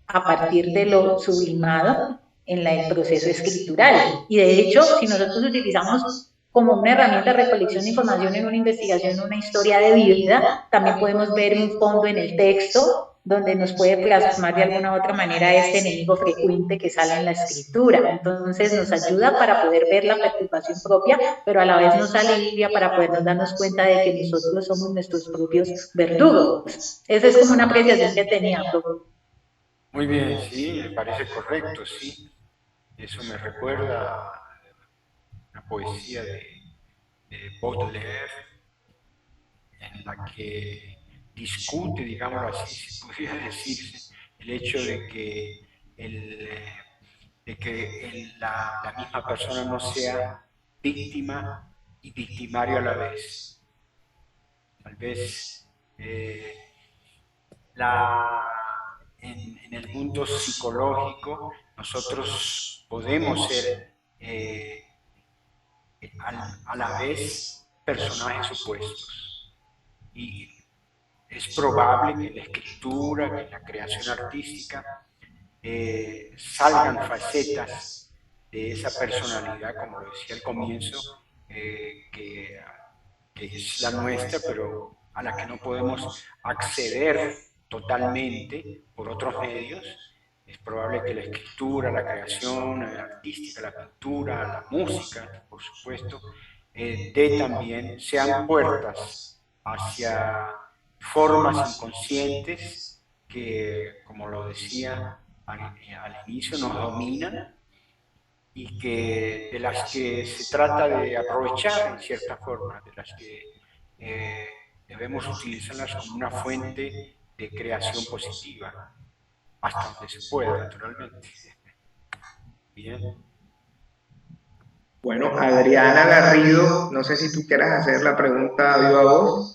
a partir de lo sublimado en el proceso escritural. Y de hecho, si nosotros utilizamos como una herramienta de recolección de información en una investigación, en una historia de vida, también podemos ver un fondo en el texto donde nos puede plasmar de alguna u otra manera este enemigo frecuente que sale en la escritura. Entonces nos ayuda para poder ver la perturbación propia, pero a la vez nos alivia para podernos darnos cuenta de que nosotros somos nuestros propios verdugos. Esa es como una apreciación que tenía. Muy bien, sí, me parece correcto, sí. Eso me recuerda a una poesía de Baudelaire en la que discute, digámoslo así, si pudiera decirse, el hecho de que, la misma persona no sea víctima y victimario a la vez. Tal vez en el mundo psicológico nosotros podemos ser a la vez personajes opuestos. Y es probable que en la escritura, que en la creación artística, salgan facetas de esa personalidad, como lo decía al comienzo, que es la nuestra, pero a la que no podemos acceder totalmente por otros medios. Es probable que la escritura, la creación artística, la pintura, la música, por supuesto, sean puertas hacia formas inconscientes que, como lo decía al inicio, nos dominan y de las que se trata de aprovechar en cierta forma, de las que debemos utilizarlas como una fuente de creación positiva, hasta donde se pueda, naturalmente. Bien. Bueno, Adriana Garrido, no sé si tú quieras hacer la pregunta a viva voz.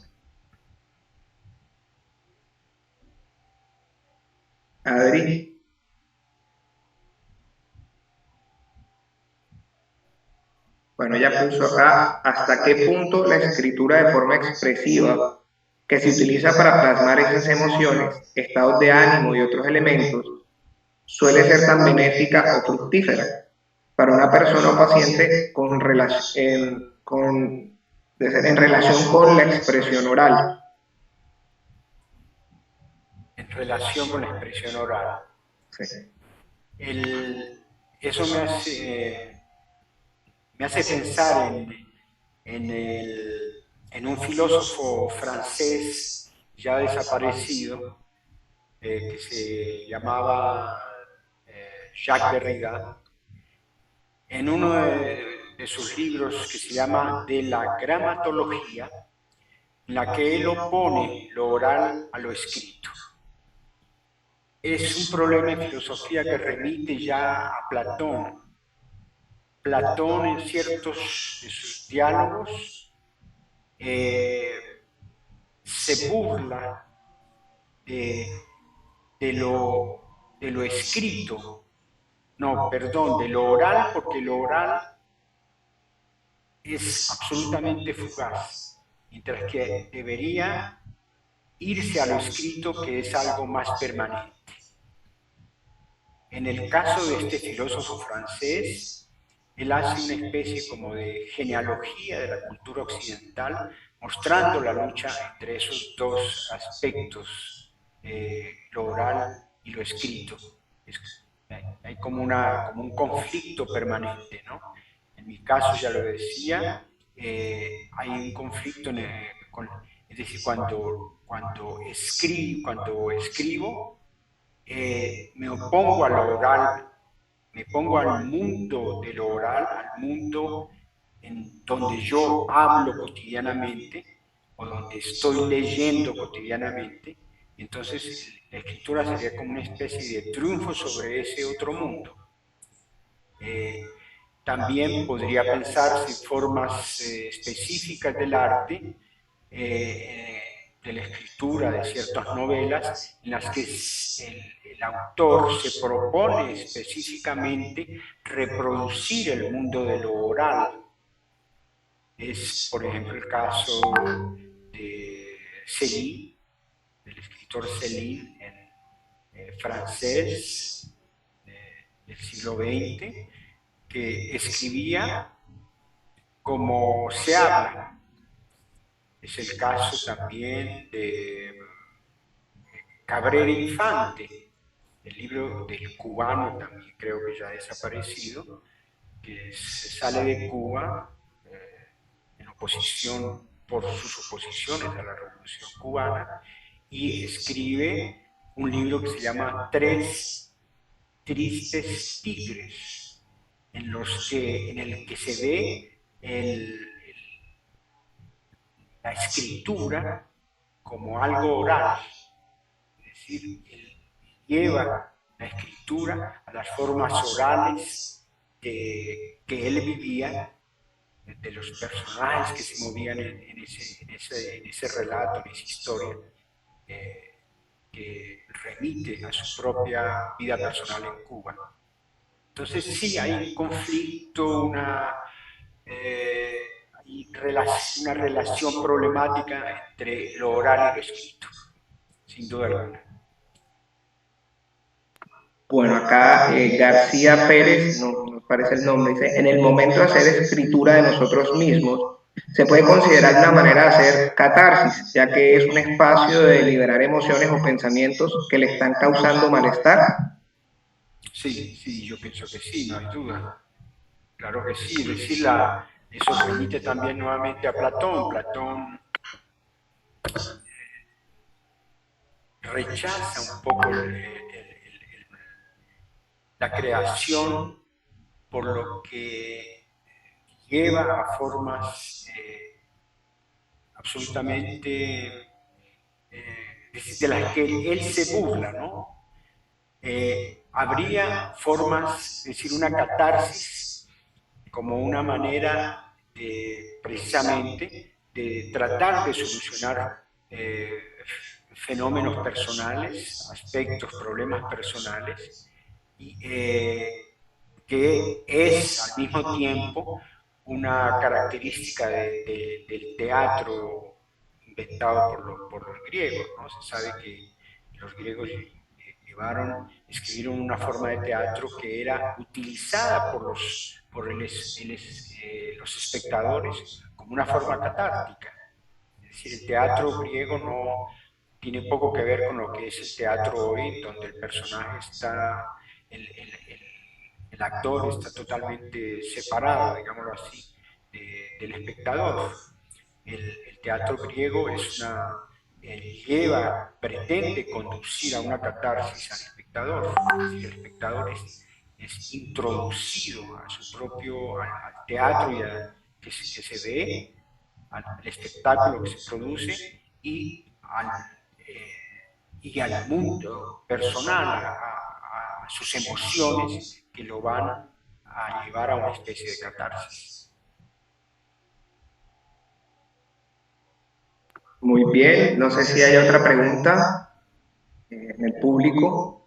Adri. Bueno, ella puso acá, ¿hasta qué punto la escritura de forma expresiva que se utiliza para plasmar esas emociones, estados de ánimo y otros elementos, suele ser tan benéfica o fructífera para una persona o paciente en relación con la expresión oral. En relación con la expresión oral. Sí. Eso me hace pensar en un filósofo francés ya desaparecido que se llamaba Jacques Derrida, en uno de sus libros que se llama De la gramatología, en la que él opone lo oral a lo escrito. Es un problema en filosofía que remite ya a Platón. Platón en ciertos de sus diálogos se burla de lo escrito, no, perdón, de lo oral, porque lo oral es absolutamente fugaz, mientras que debería irse a lo escrito, que es algo más permanente. En el caso de este filósofo francés, él hace una especie como de genealogía de la cultura occidental, mostrando la lucha entre esos dos aspectos, lo oral y lo escrito. Hay como un conflicto permanente, ¿no? En mi caso, ya lo decía, hay un conflicto, es decir, cuando escribo, me opongo a lo oral, me pongo al mundo de lo oral, al mundo en donde yo hablo cotidianamente o donde estoy leyendo cotidianamente. Entonces la escritura sería como una especie de triunfo sobre ese otro mundo. También podría pensarse en formas específicas del arte, de la escritura de ciertas novelas, en las que el autor se propone específicamente reproducir el mundo de lo oral. Es, por ejemplo, el caso de Céline, del escritor Céline, francés del siglo XX, que escribía como se habla. Es el caso también de Cabrera Infante, el libro del cubano, también creo que ya ha desaparecido, que se sale de Cuba en oposición por sus oposiciones a la Revolución Cubana y escribe un libro que se llama Tres Tristes Tigres, en el que se ve la escritura como algo oral, es decir, él lleva la escritura a las formas orales que él vivía, de los personajes que se movían en ese relato, en esa historia, que remite a su propia vida personal en Cuba. Entonces sí, hay un conflicto, una relación problemática entre lo oral y lo escrito, sin duda alguna. Bueno, acá García Pérez, no nos parece el nombre, dice, en el momento de hacer escritura de nosotros mismos, se puede considerar una manera de hacer catarsis, ya que es un espacio de liberar emociones o pensamientos que le están causando malestar. Sí, sí, yo pienso que sí, no hay duda. Claro que sí, es decir, eso remite también nuevamente a Platón. Platón rechaza un poco la creación, por lo que lleva a formas absolutamente de las que él se burla, ¿no? Habría formas, es decir, una catarsis como una manera precisamente de tratar de solucionar fenómenos personales, aspectos, problemas personales, y, que es al mismo tiempo una característica del teatro inventado por los griegos, ¿no? Se sabe que los griegos escribieron una forma de teatro que era utilizada por los espectadores como una forma catártica. Es decir, el teatro griego no tiene poco que ver con lo que es el teatro hoy, donde el personaje está, el actor está totalmente separado, digámoslo así, del espectador. El teatro griego pretende conducir a una catarsis al espectador. El espectador es introducido a su propio, al teatro que se ve, al espectáculo que se produce y al mundo personal, a sus emociones que lo van a llevar a una especie de catarsis. Muy bien, no sé si hay otra pregunta en el público.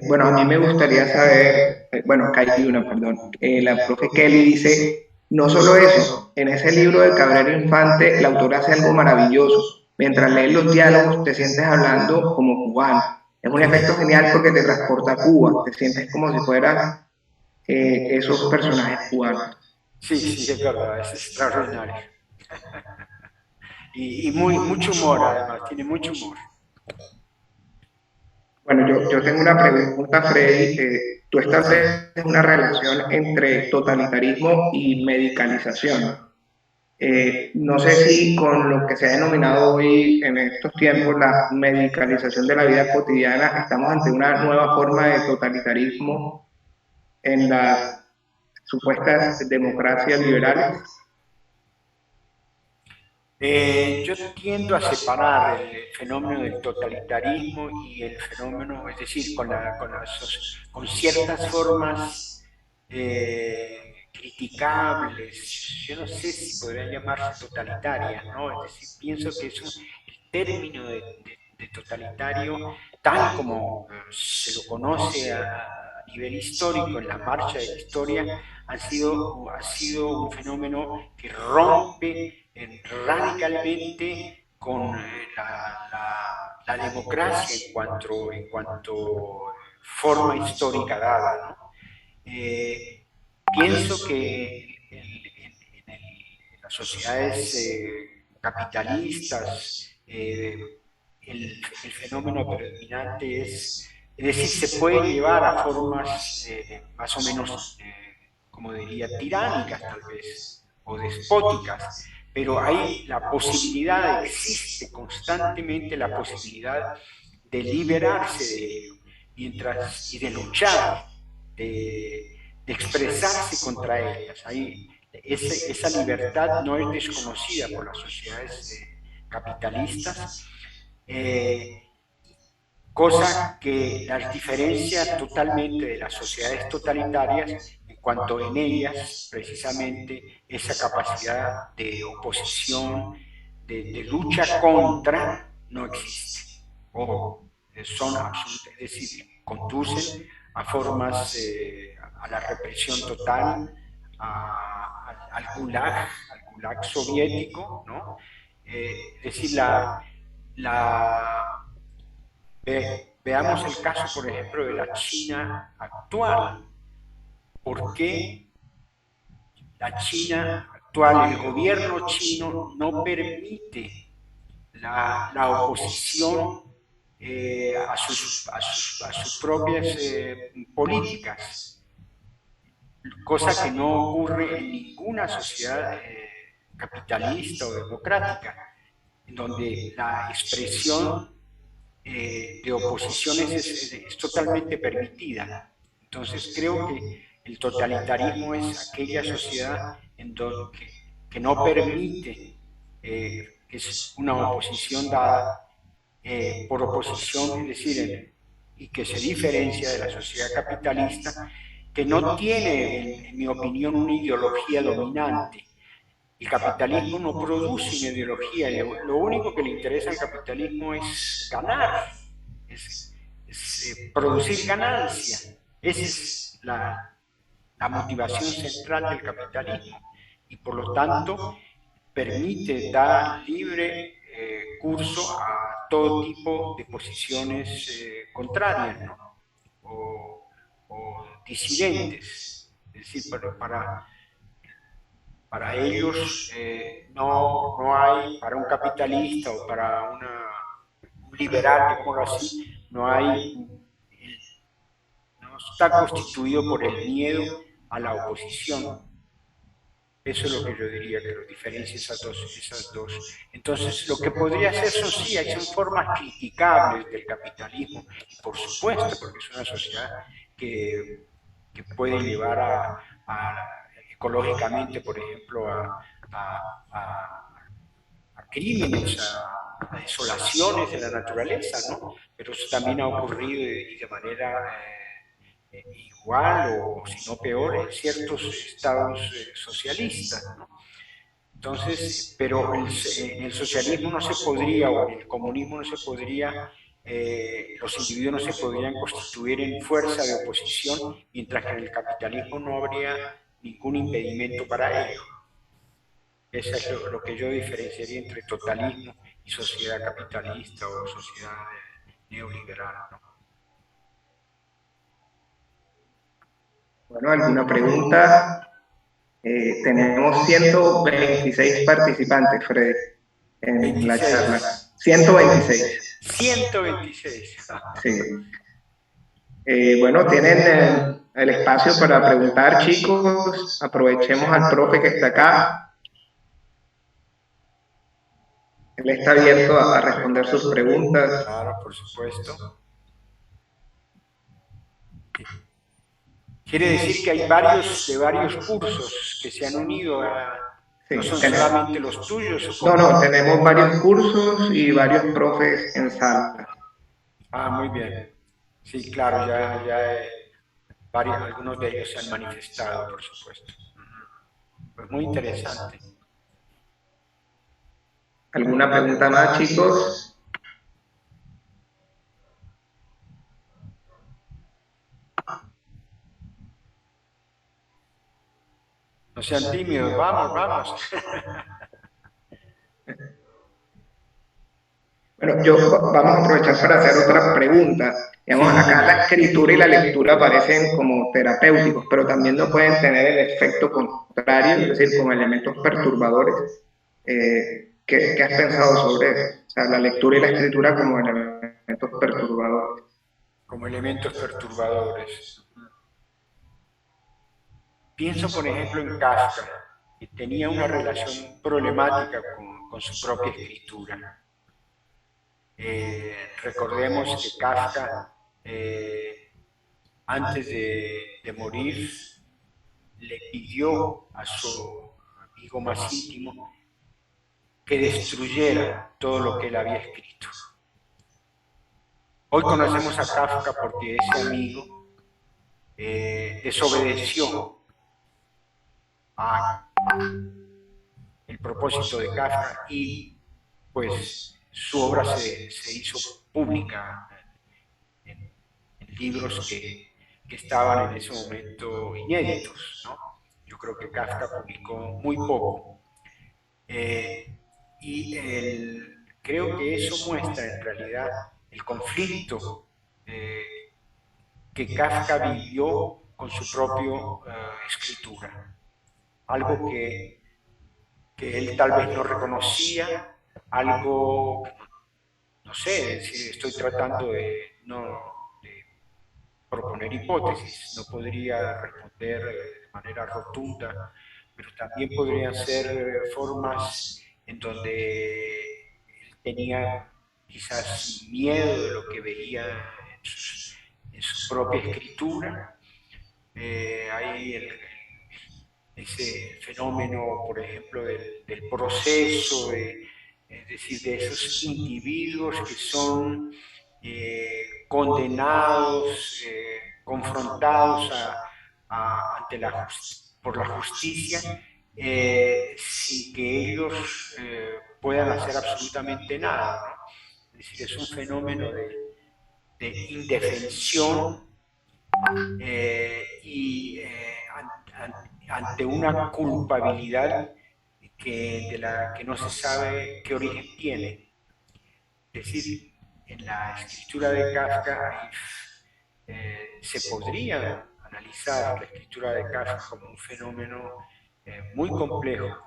Bueno, a mí me gustaría saber, bueno, acá hay una, perdón. La profe Kelly dice, no solo eso, en ese libro del Cabrero Infante, el autor hace algo maravilloso. Mientras lees los diálogos, te sientes hablando como cubano. Es un efecto genial porque te transporta a Cuba, te sientes como si fueras esos personajes cubanos. Sí, es verdad, es extraordinario. Y mucho humor, además, tiene mucho humor. Bueno, yo tengo una pregunta, Freddy. Tú estableces una relación entre totalitarismo y medicalización. No sé si con lo que se ha denominado hoy en estos tiempos la medicalización de la vida cotidiana, estamos ante una nueva forma de totalitarismo en las supuestas democracias liberales. Yo tiendo a separar el fenómeno del totalitarismo y el fenómeno, es decir, con ciertas formas criticables, yo no sé si podrían llamarse totalitarias, ¿no? Es decir, pienso que el término de totalitario, tal como se lo conoce a nivel histórico en la marcha de la historia, ha sido un fenómeno que rompe radicalmente con la democracia en cuanto forma histórica dada, ¿no? Pienso que en las sociedades capitalistas el fenómeno predominante es decir, se puede llevar a formas más o menos, como diría, tiránicas tal vez, o despóticas, pero hay existe constantemente la posibilidad de liberarse de ello, y de luchar, de expresarse contra ellas. Esa libertad no es desconocida por las sociedades capitalistas, cosa que las diferencia totalmente de las sociedades totalitarias, en cuanto en ellas precisamente esa capacidad de oposición, de lucha contra, no existe, o son absolutas, es decir, conducen a formas, a la represión total, al gulag soviético, ¿no? Es decir, veamos el caso, por ejemplo, de la China actual. ¿Por qué la China actual, el gobierno chino, no permite la oposición a sus propias políticas? Cosa que no ocurre en ninguna sociedad capitalista o democrática, en donde la expresión de oposiciones es totalmente permitida. Entonces creo que el totalitarismo es aquella sociedad que no permite, es una oposición dada por oposición, es decir, y que se diferencia de la sociedad capitalista, que no tiene, en mi opinión, una ideología dominante. El capitalismo no produce una ideología, lo único que le interesa al capitalismo es ganar, es producir ganancia. Esa es la motivación central del capitalismo y por lo tanto permite dar libre curso a todo tipo de posiciones contrarias, ¿no? o disidentes. Es decir, para ellos no hay, para un capitalista o para un liberal, digámoslo así, no está constituido por el miedo a la oposición. Eso es lo que yo diría que lo diferencia esas dos. Entonces, lo que podría ser son formas criticables del capitalismo, y por supuesto, porque es una sociedad que puede llevar ecológicamente, por ejemplo, a crímenes, a desolaciones de la naturaleza, ¿no? Pero eso también ha ocurrido y de manera igual o si no peor en ciertos estados socialistas, ¿no? Entonces, pero en el socialismo no se podría, o en el comunismo no se podría, los individuos no se podrían constituir en fuerza de oposición, mientras que en el capitalismo no habría ningún impedimento para ello. Eso es lo que yo diferenciaría entre totalismo y sociedad capitalista o sociedad neoliberal, ¿no? Bueno, ¿alguna pregunta? Tenemos 126 participantes, Freddy, en la charla. 126. 126. Sí. Bueno, tienen el espacio para preguntar, chicos. Aprovechemos al profe que está acá. Él está abierto a responder sus preguntas. Claro, por supuesto. Quiere decir que hay varios cursos que se han unido a... Sí, ¿No son solamente los tuyos? No, tenemos varios cursos y varios profes en sala. Ah, muy bien. Sí, claro, algunos de ellos se han manifestado, por supuesto. Pues muy interesante. ¿Alguna pregunta más, chicos? No sean tímidos, vamos. Bueno, vamos a aprovechar para hacer otra pregunta. Digamos, acá la escritura y la lectura parecen como terapéuticos, pero también no pueden tener el efecto contrario, es decir, como elementos perturbadores. ¿Qué has pensado sobre eso? O sea, la lectura y la escritura como elementos perturbadores. Como elementos perturbadores. Pienso, por ejemplo, en Kafka, que tenía una relación problemática con su propia escritura. Recordemos que Kafka, antes de morir, le pidió a su amigo más íntimo que destruyera todo lo que él había escrito. Hoy conocemos a Kafka porque ese amigo desobedeció el propósito de Kafka y pues su obra se hizo pública en libros que estaban en ese momento inéditos, ¿no? Yo creo que Kafka publicó muy poco. Creo que eso muestra en realidad el conflicto que Kafka vivió con su propia escritura. Algo que él tal vez no reconocía, algo, no sé, estoy tratando de proponer hipótesis, no podría responder de manera rotunda, pero también podrían ser formas en donde él tenía quizás miedo de lo que veía en su propia escritura. Hay ese fenómeno, por ejemplo, del proceso, es decir, de esos individuos que son condenados, confrontados por la justicia, sin que ellos puedan hacer absolutamente nada, ¿no? Es decir, es un fenómeno de indefensión y ante una culpabilidad de la que no se sabe qué origen tiene. decir, en la escritura de Kafka se podría analizar la escritura de Kafka como un fenómeno muy complejo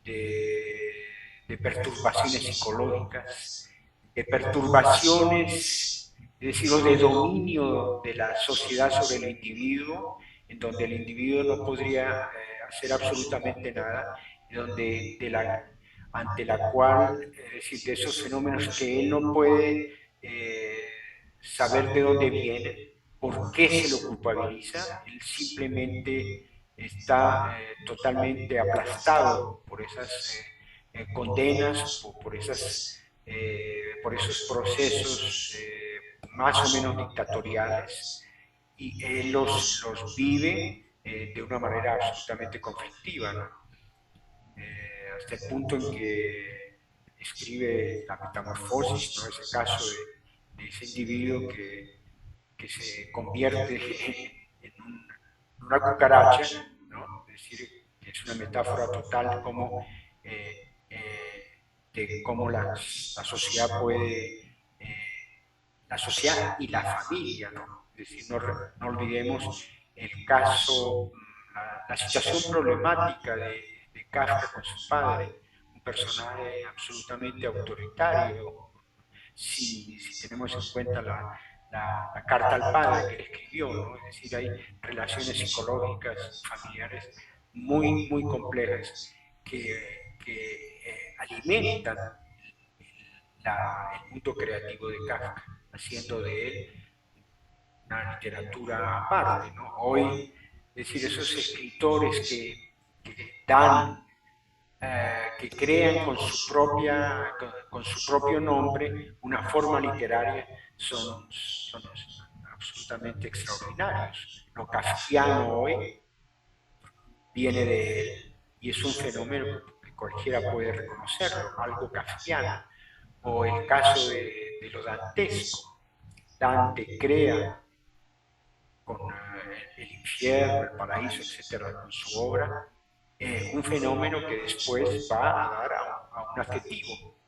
de perturbaciones psicológicas, de perturbaciones, es decir, o de dominio de la sociedad sobre el individuo, en donde el individuo no podría hacer absolutamente nada, ante la cual, es decir, de esos fenómenos que él no puede saber de dónde vienen, por qué se lo culpabiliza, él simplemente está totalmente aplastado por esas condenas, por esos procesos más o menos dictatoriales, y él los vive de una manera absolutamente conflictiva, ¿no? Hasta el punto en que escribe La Metamorfosis, ¿no? Ese caso de ese individuo que se convierte en una cucaracha, ¿no? Es decir, que es una metáfora total como, de cómo la sociedad puede, la sociedad y la familia, ¿no? Es decir, no olvidemos el caso, la situación problemática de Kafka con su padre, un personaje absolutamente autoritario, si tenemos en cuenta la carta al padre que le escribió, ¿no? Es decir, hay relaciones psicológicas, familiares muy complejas que alimentan el mundo creativo de Kafka, haciendo de él una literatura aparte, ¿no? Hoy, es decir, esos escritores que dan, que crean con su propio nombre una forma literaria, son absolutamente extraordinarios. Lo kafkiano hoy viene de él y es un fenómeno que cualquiera puede reconocerlo, algo kafkiano. O el caso de lo dantesco. Dante crea con el infierno, el paraíso, etcétera, con su obra, un fenómeno que después va a dar a un adjetivo.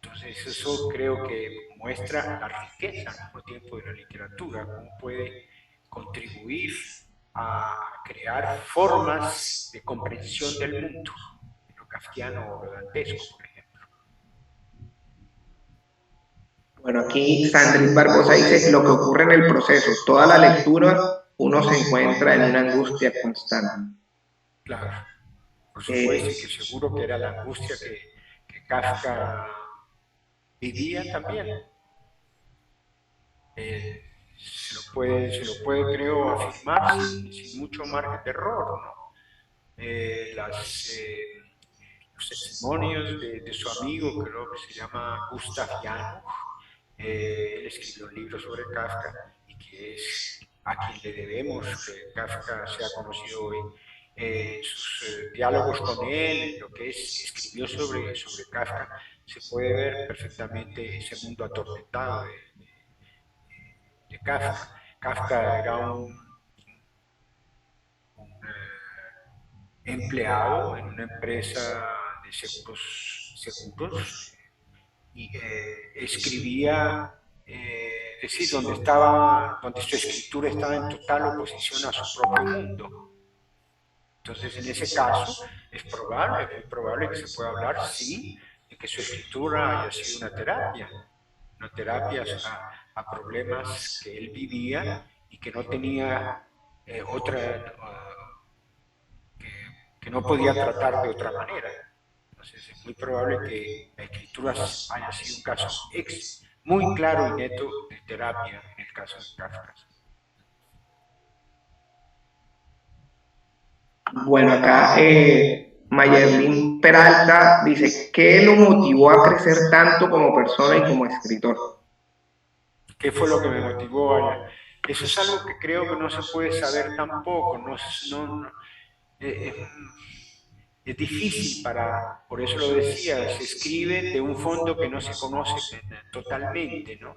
Entonces eso creo que muestra la riqueza al mismo tiempo de la literatura, cómo puede contribuir a crear formas de comprensión del mundo, lo kafkiano o lo dantesco, por ejemplo. Bueno, aquí Sandrine Barbosa dice lo que ocurre en el proceso, toda la lectura uno se encuentra en una angustia constante. Claro, por supuesto, y que seguro que era la angustia que Kafka vivía también. Se lo puede, creo, afirmar sin mucho margen de error, ¿no? Los testimonios de su amigo, creo que se llama Gustav Janosch, él escribió un libro sobre Kafka y que es a quien le debemos que Kafka sea conocido hoy. Sus diálogos con él, lo que escribió sobre Kafka, se puede ver perfectamente ese mundo atormentado de Kafka. Kafka era un empleado en una empresa de seguros y escribía, es decir, donde su escritura estaba en total oposición a su propio mundo. Entonces, en ese caso, es muy probable que se pueda hablar, sí, de que su escritura haya sido una terapia a problemas que él vivía y que no tenía que no podía tratar de otra manera. Entonces, es muy probable que la escritura haya sido un caso muy claro y neto de terapia en el caso de Kafka. Bueno, acá Mayerlin Peralta dice, ¿qué lo motivó a crecer tanto como persona y como escritor? ¿Qué fue lo que me motivó? Eso es algo que creo que no se puede saber tampoco. Es difícil por eso lo decía, se escribe de un fondo que no se conoce totalmente, ¿no?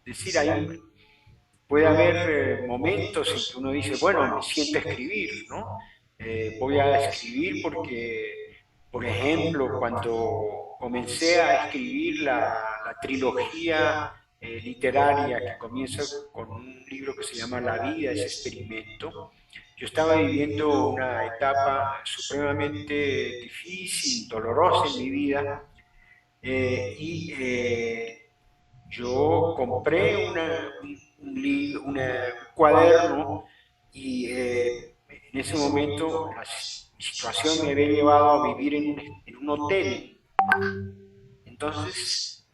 Es decir, puede haber momentos en que uno dice, bueno, me siento a escribir, ¿no? Voy a escribir porque Por ejemplo, cuando comencé a escribir la trilogía literaria que comienza con un libro que se llama La vida es experimento, yo estaba viviendo una etapa supremamente difícil, dolorosa en mi vida, y yo compré un cuaderno y en ese momento mi situación me había llevado a vivir en un hotel. Entonces,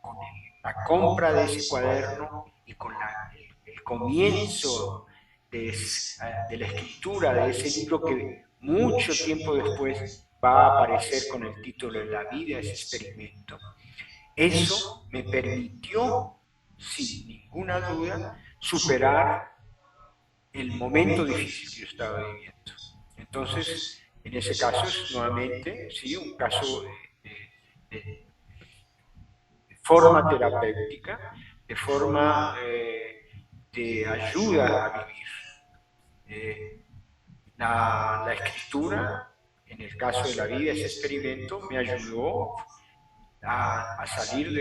con la compra de ese cuaderno y con el comienzo de la escritura de ese libro que mucho tiempo después va a aparecer con el título de La vida es experimento, eso me permitió, sin ninguna duda, superar el momento difícil que yo estaba viviendo. Entonces, en ese caso es nuevamente, sí, un caso de forma terapéutica, de forma de ayuda a vivir. La escritura, en el caso de La vida, ese experimento, me ayudó a salir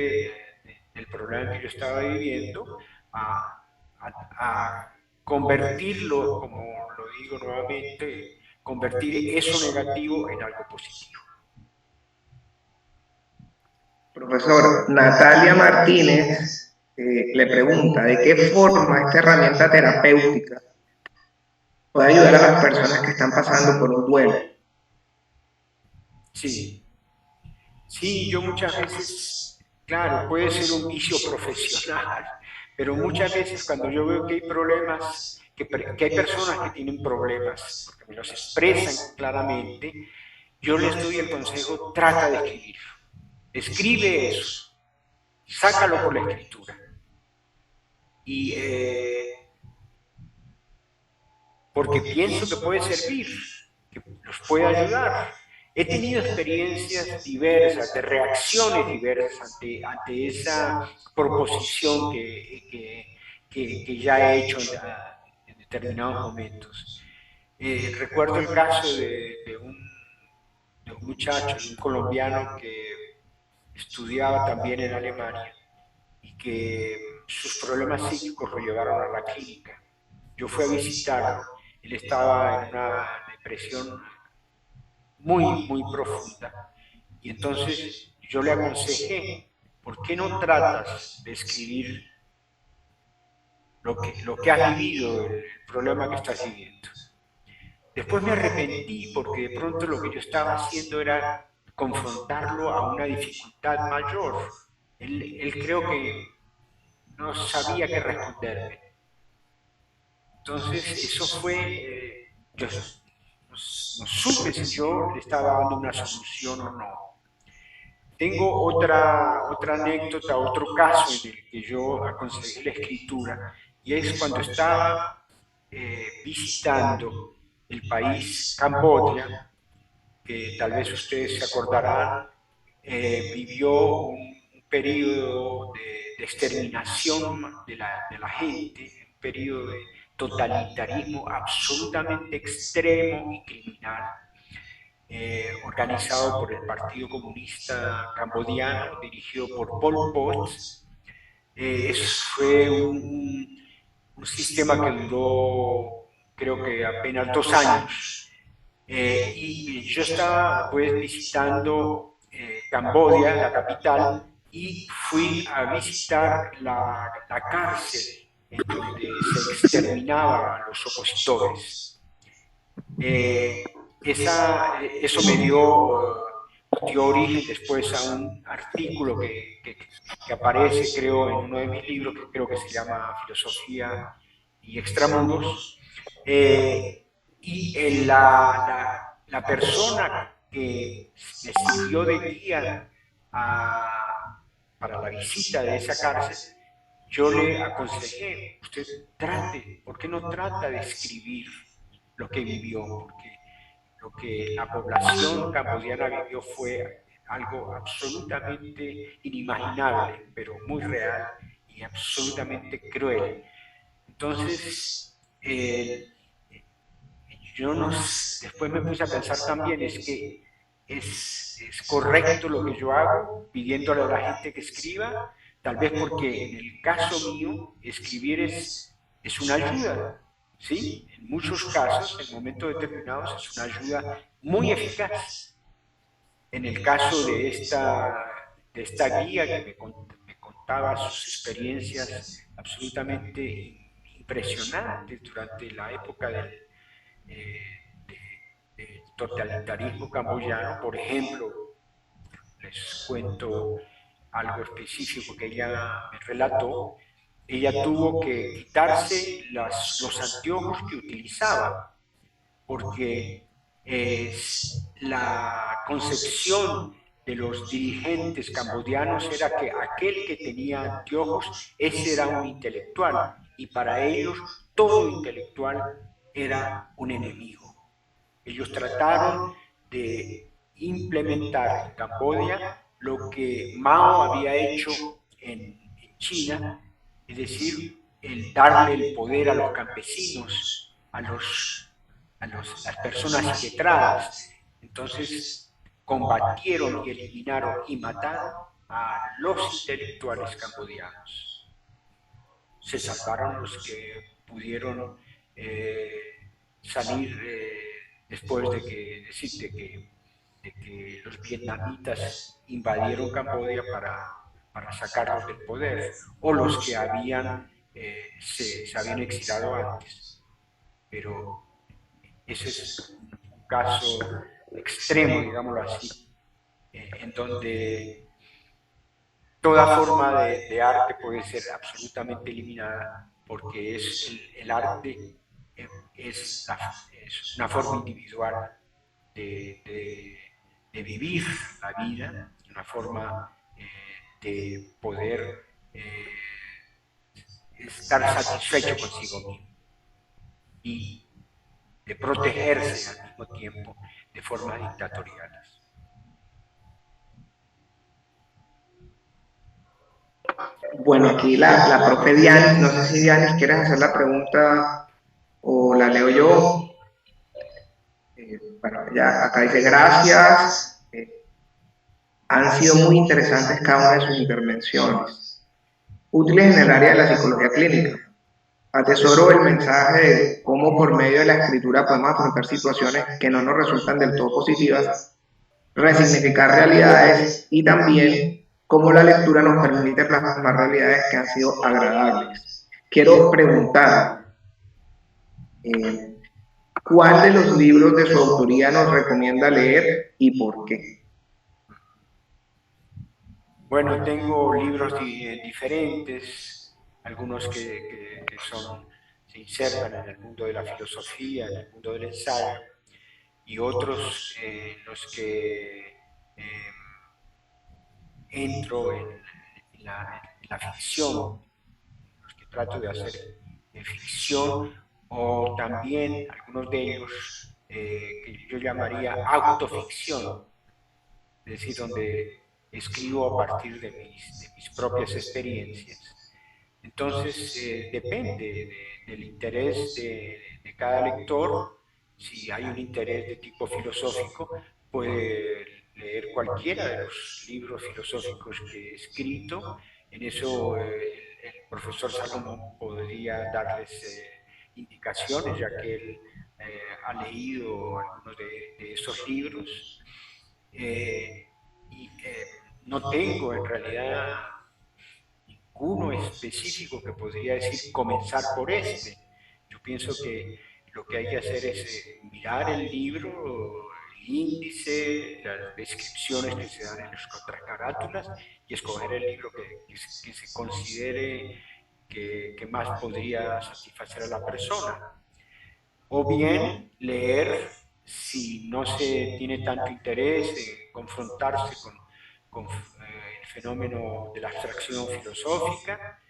del problema que yo estaba viviendo, a convertirlo, como lo digo nuevamente, convertir eso negativo en algo positivo. Profesor, Natalia Martínez le pregunta, ¿de qué forma esta herramienta terapéutica puede ayudar a las personas que están pasando por un duelo? Sí, sí, yo muchas veces, claro, puede ser un vicio profesional, pero muchas veces cuando yo veo que hay problemas, que hay personas que tienen problemas, porque me los expresan claramente, yo les doy el consejo, trata de escribirlo. Escribe eso, sácalo por la escritura. Y porque pienso que puede servir, que los puede ayudar. He tenido experiencias diversas, de reacciones diversas ante esa proposición que ya he hecho en determinados momentos. Recuerdo el caso de un muchacho, de un colombiano que estudiaba también en Alemania y que sus problemas psíquicos lo llevaron a la clínica. Yo fui a visitarlo, él estaba en una depresión muy profunda. Y entonces yo le aconsejé, ¿por qué no tratas de escribir lo que has vivido, el problema que estás viviendo? Después me arrepentí porque de pronto lo que yo estaba haciendo era confrontarlo a una dificultad mayor. Él creo que no sabía qué responderme. Entonces eso fue, yo no supe si yo le estaba dando una solución o no. Tengo otra anécdota, otro caso en el que yo aconsejé la escritura, y es cuando estaba visitando el país Camboya, que tal vez ustedes se acordarán, vivió un periodo de exterminación de la gente, un periodo de totalitarismo absolutamente extremo y criminal, organizado por el Partido Comunista Cambodiano, dirigido por Pol Pot. Fue un sistema que duró, creo que apenas 2 años. Y yo estaba pues visitando Camboya, la capital, y fui a visitar la cárcel en donde se exterminaba a los opositores. Eso me dio origen después a un artículo que aparece, creo, en uno de mis libros, que creo que se llama Filosofía y Extramundos. Y la persona que me sirvió de guía para la visita de esa cárcel, yo le aconsejé, usted trate, ¿por qué no trata de escribir lo que vivió? Porque lo que la población camboyana vivió fue algo absolutamente inimaginable, pero muy real y absolutamente cruel. Entonces, después me puse a pensar también, es que es correcto lo que yo hago, pidiéndole a la gente que escriba, tal vez porque en el caso mío, escribir es una ayuda, ¿sí? En muchos casos, en momentos determinados, es una ayuda muy eficaz. En el caso de esta guía que me contaba sus experiencias absolutamente impresionantes durante la época del totalitarismo camboyano, por ejemplo, les cuento algo específico que ella me relató. Ella tuvo que quitarse los anteojos que utilizaba porque la concepción de los dirigentes cambodianos era que aquel que tenía anteojos, ese era un intelectual, y para ellos todo intelectual era un enemigo. Ellos trataron de implementar en Camboya lo que Mao había hecho en China, es decir, el darle el poder a los campesinos, a las personas letradas. Entonces combatieron y eliminaron y mataron a los intelectuales cambodianos. Se salvaron los que pudieron salir después de que los vietnamitas invadieron Camboya para sacarlos del poder, o los que se habían exilado antes. Pero ese es un caso extremo, digámoslo así, en donde toda forma de arte puede ser absolutamente eliminada porque el arte es una forma individual de vivir la vida, una forma de poder estar satisfecho consigo mismo y de protegerse al mismo tiempo de formas dictatoriales. Bueno, aquí la profe Dianis, no sé si Dianis quieres hacer la pregunta o la leo yo. Bueno, ya acá dice gracias. Han sido muy interesantes cada una de sus intervenciones, útiles en el área de la psicología clínica. Atesoro el mensaje de cómo por medio de la escritura podemos afrontar situaciones que no nos resultan del todo positivas, resignificar realidades y también cómo la lectura nos permite plasmar realidades que han sido agradables. Quiero preguntar, ¿cuál de los libros de su autoría nos recomienda leer y por qué? Bueno, tengo libros diferentes, algunos que se insertan en el mundo de la filosofía, en el mundo del ensayo, y otros en los que entro en la ficción, en los que trato de hacer ficción, o también algunos de ellos que yo llamaría autoficción, es decir, donde escribo a partir de mis propias experiencias. Entonces, depende del interés de cada lector. Si hay un interés de tipo filosófico, puede leer cualquiera de los libros filosóficos que he escrito. En eso el profesor Salomón podría darles indicaciones, ya que él ha leído algunos de esos libros. No tengo en realidad ninguno específico que podría decir comenzar por este. Yo pienso que lo que hay que hacer es mirar el libro, el índice, las descripciones que se dan en las contracarátulas y escoger el libro que se considere que más podría satisfacer a la persona. O bien leer, si no se tiene tanto interés en confrontarse con el fenómeno de la abstracción filosófica,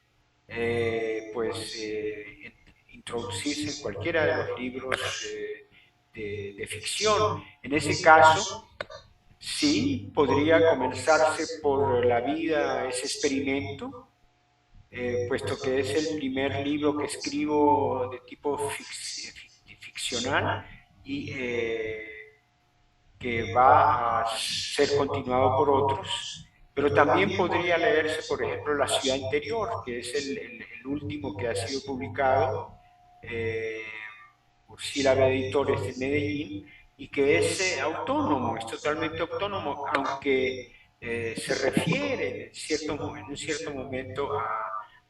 introducirse en cualquiera de los libros de ficción. En ese caso, sí, podría comenzarse por La vida es experimento, puesto que es el primer libro que escribo de tipo ficcional, y que va a ser continuado por otros, pero también podría leerse, por ejemplo, La ciudad interior, que es el último que ha sido publicado por Sílaba Editores de Medellín, y que es autónomo, es totalmente autónomo, aunque se refiere en un cierto momento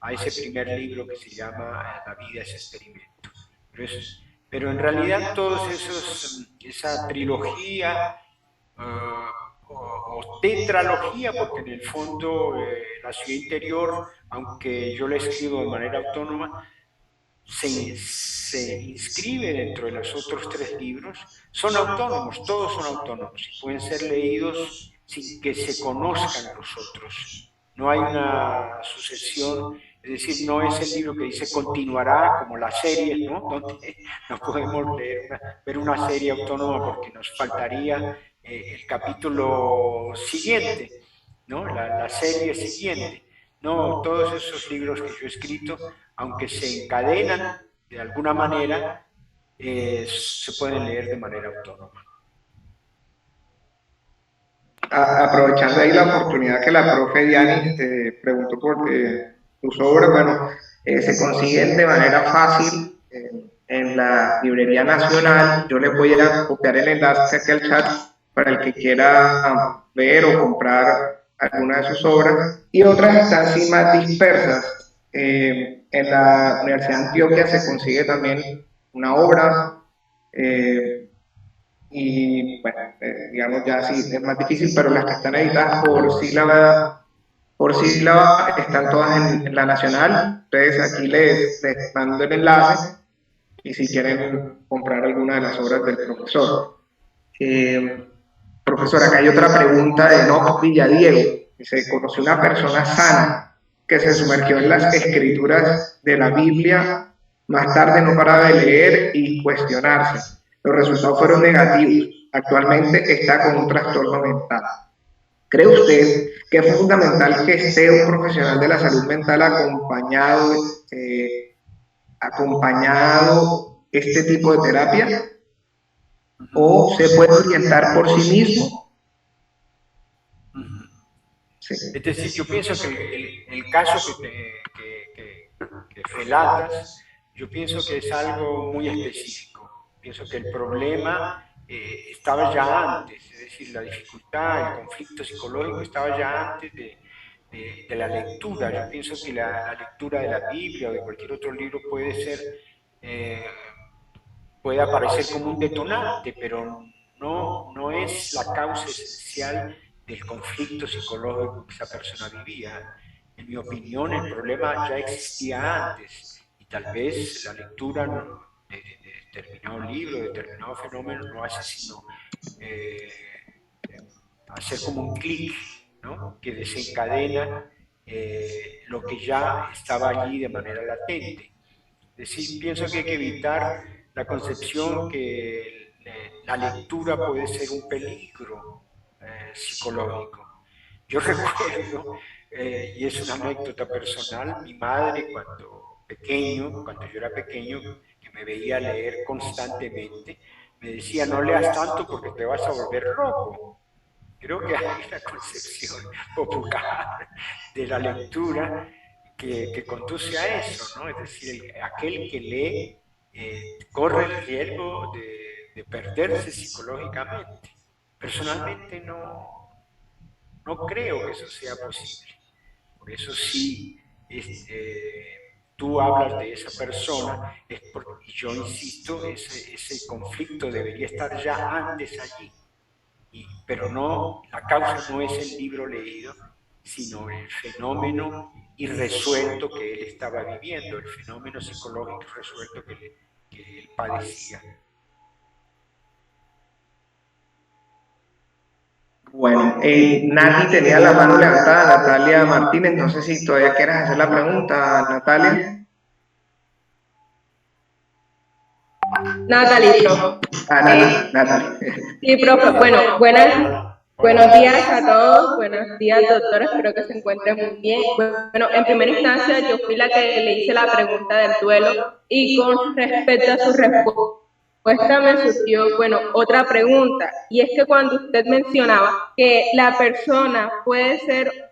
a ese primer libro que se llama La vida es experimento. Pero en realidad esa trilogía o tetralogía, porque en el fondo La ciudad interior, aunque yo la escribo de manera autónoma, se inscribe dentro de los otros 3 libros, son autónomos, todos son autónomos y pueden ser leídos sin que se conozcan los otros. No hay una sucesión, es decir, no es el libro que dice continuará como las series, ¿no? Donde no podemos ver una serie autónoma porque nos faltaría el capítulo siguiente, ¿no? La serie siguiente. No, todos esos libros que yo he escrito, aunque se encadenan de alguna manera, se pueden leer de manera autónoma. Aprovechando ahí la oportunidad que la profe Dianis te preguntó por tus obras, bueno, se consiguen de manera fácil en la Librería Nacional. Yo les voy a copiar el enlace aquí al chat para el que quiera ver o comprar alguna de sus obras, y otras están sí más dispersas. En la Universidad de Antioquia se consigue también una obra, y bueno, digamos ya sí es más difícil, pero las que están editadas por sílaba están todas en la Nacional. Entonces aquí les mando el enlace y si quieren comprar alguna de las obras del profesor. Profesor, acá hay otra pregunta de Enoch Villadiego. Dice: conoció una persona sana que se sumergió en las escrituras de la Biblia, más tarde no paraba de leer y cuestionarse. Los resultados fueron negativos. Actualmente está con un trastorno mental. ¿Cree usted que es fundamental que esté un profesional de la salud mental acompañado este tipo de terapia? ¿O se puede orientar por sí mismo? Sí. Es decir, yo pienso que el caso que relatas, yo pienso que es algo muy específico. Pienso que el problema estaba ya antes, es decir, la dificultad, el conflicto psicológico estaba ya antes de la lectura. Yo pienso que la lectura de la Biblia o de cualquier otro libro puede aparecer como un detonante, pero no es la causa esencial del conflicto psicológico que esa persona vivía. En mi opinión, el problema ya existía antes y tal vez la lectura de determinado libro, de determinado fenómeno, no hace sino hacer como un clic, ¿no?, que desencadena lo que ya estaba allí de manera latente. Es decir, pienso que hay que evitar la concepción que la lectura puede ser un peligro psicológico. Yo recuerdo, y es una anécdota personal, mi madre cuando yo era pequeño, que me veía leer constantemente, me decía: no leas tanto porque te vas a volver loco. Creo que hay una concepción popular de la lectura que conduce a eso, ¿no? Es decir, aquel que lee corre el riesgo de perderse psicológicamente. Personalmente no creo que eso sea posible. Por eso sí, tú hablas de esa persona, y yo insisto, ese conflicto debería estar ya antes allí. Pero no, la causa no es el libro leído, sino el fenómeno irresuelto que él estaba viviendo, el fenómeno psicológico irresuelto que él padecía. Bueno, Nati tenía la mano levantada, Natalia Martínez. No sé si todavía quieres hacer la pregunta, Natalia. Natalie, profe. Natalie. Sí, profe. Bueno, buenos días a todos. Buenos días, doctora. Espero que se encuentren muy bien. Bueno, en primera instancia, yo fui la que le hice la pregunta del duelo y con respecto a su respuesta respuesta me surgió, bueno, otra pregunta, y es que cuando usted mencionaba que la persona puede ser,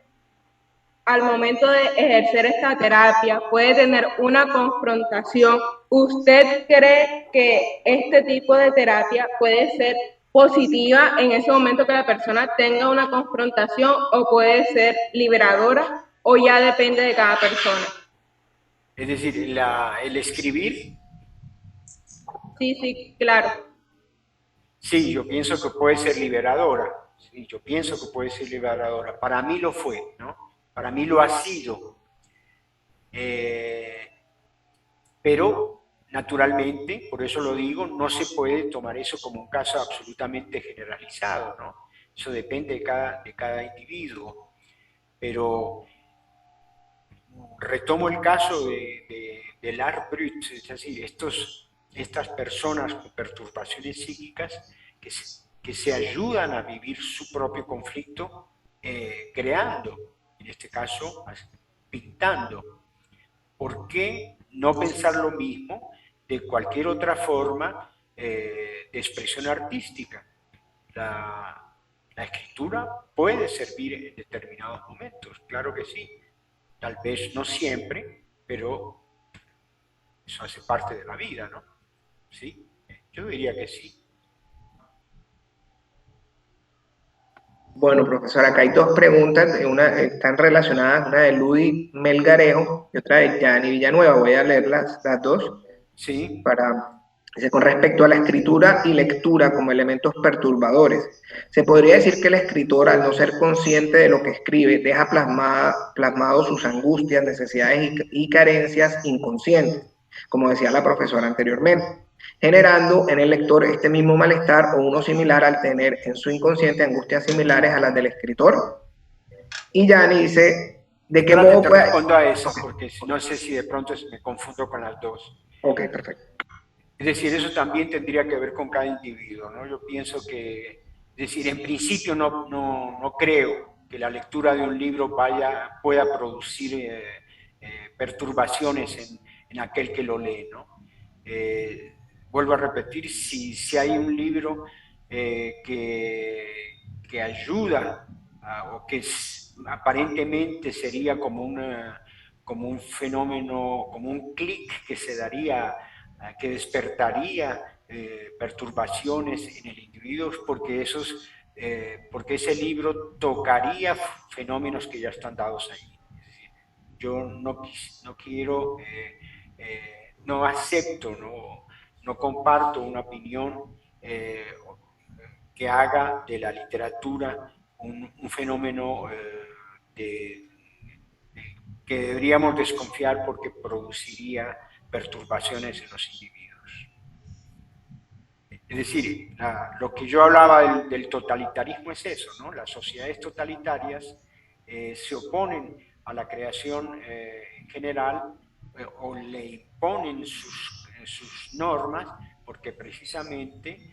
al momento de ejercer esta terapia, puede tener una confrontación, ¿usted cree que este tipo de terapia puede ser positiva en ese momento que la persona tenga una confrontación o puede ser liberadora o ya depende de cada persona? Es decir, el escribir, Sí, sí, claro. sí, yo pienso que puede ser liberadora. Sí, yo pienso que puede ser liberadora. Para mí lo fue, ¿no? Para mí lo ha sido. Pero, naturalmente, por eso lo digo, no se puede tomar eso como un caso absolutamente generalizado, ¿no? Eso depende de cada individuo. Pero retomo el caso del art brut, es decir, estas personas con perturbaciones psíquicas que se ayudan a vivir su propio conflicto creando, en este caso, pintando. ¿Por qué no pensar lo mismo de cualquier otra forma de expresión artística? La escritura puede servir en determinados momentos, claro que sí. Tal vez no siempre, pero eso hace parte de la vida, ¿no? ¿Sí? Yo diría que sí. Bueno, profesor, acá hay dos preguntas, una están relacionadas, una de Ludi Melgarejo y otra de Yanni Villanueva. Voy a leer las dos. Sí. Dice, con respecto a la escritura y lectura como elementos perturbadores, se podría decir que el escritor, al no ser consciente de lo que escribe, deja plasmado sus angustias, necesidades y carencias inconscientes, como decía la profesora anteriormente, generando en el lector este mismo malestar o uno similar al tener en su inconsciente angustias similares a las del escritor. Y Yanni dice, ¿de qué modo te puede...? respondo a esa, porque no sé si de pronto me confundo con las dos. Ok, perfecto. Es decir, eso también tendría que ver con cada individuo, ¿no? Yo pienso que, es decir, en principio no creo que la lectura de un libro pueda producir perturbaciones en aquel que lo lee, ¿no? Vuelvo a repetir, si hay un libro que ayuda o que aparentemente sería como un fenómeno, como un clic que se daría, que despertaría perturbaciones en el individuo, porque porque ese libro tocaría fenómenos que ya están dados ahí. Es decir, yo no quiero, no acepto, no comparto una opinión que haga de la literatura un fenómeno que deberíamos desconfiar porque produciría perturbaciones en los individuos. Es decir, lo que yo hablaba del totalitarismo es eso, ¿no? Las sociedades totalitarias se oponen a la creación en general o le imponen sus normas porque precisamente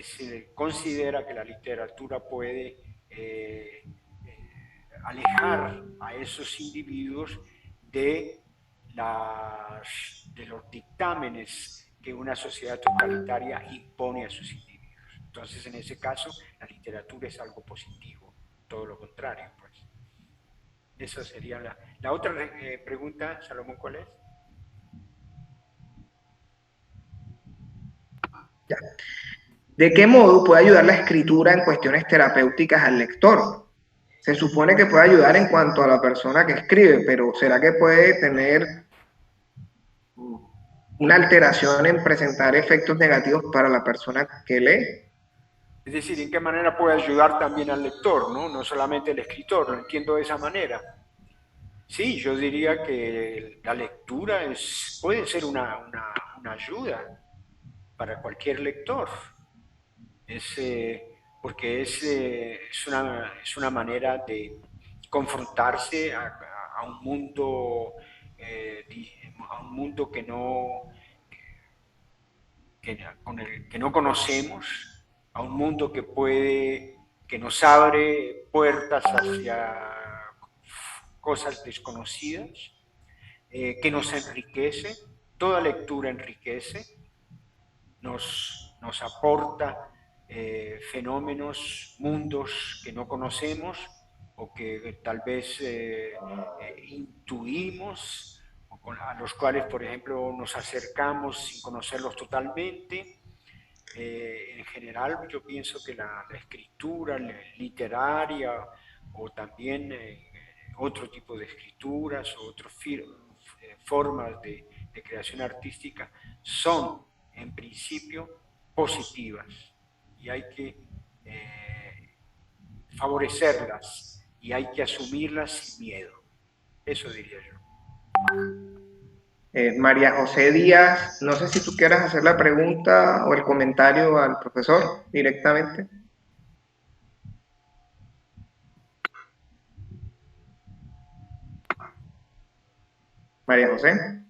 se considera que la literatura puede alejar a esos individuos de los dictámenes que una sociedad totalitaria impone a sus individuos. Entonces, en ese caso, la literatura es algo positivo, todo lo contrario, pues. Esa sería la otra pregunta, Salomón, ¿cuál es? Ya. ¿De qué modo puede ayudar la escritura en cuestiones terapéuticas al lector? Se supone que puede ayudar en cuanto a la persona que escribe, pero ¿será que puede tener una alteración en presentar efectos negativos para la persona que lee? Es decir, ¿en qué manera puede ayudar también al lector, no? No solamente el escritor, lo entiendo de esa manera. Sí, yo diría que la lectura puede ser una ayuda para cualquier lector. Porque es una manera de confrontarse a un mundo, con el que no conocemos, a un mundo que nos abre puertas hacia cosas desconocidas, que nos enriquece, toda lectura enriquece, nos aporta fenómenos, mundos que no conocemos o que tal vez intuimos, o a los cuales, por ejemplo, nos acercamos sin conocerlos totalmente. En general, yo pienso que la escritura literaria o también otro tipo de escrituras o otras formas de creación artística son, en principio, positivas y hay que favorecerlas y hay que asumirlas sin miedo. Eso diría yo. María José Díaz, no sé si tú quieras hacer la pregunta o el comentario al profesor directamente. María José.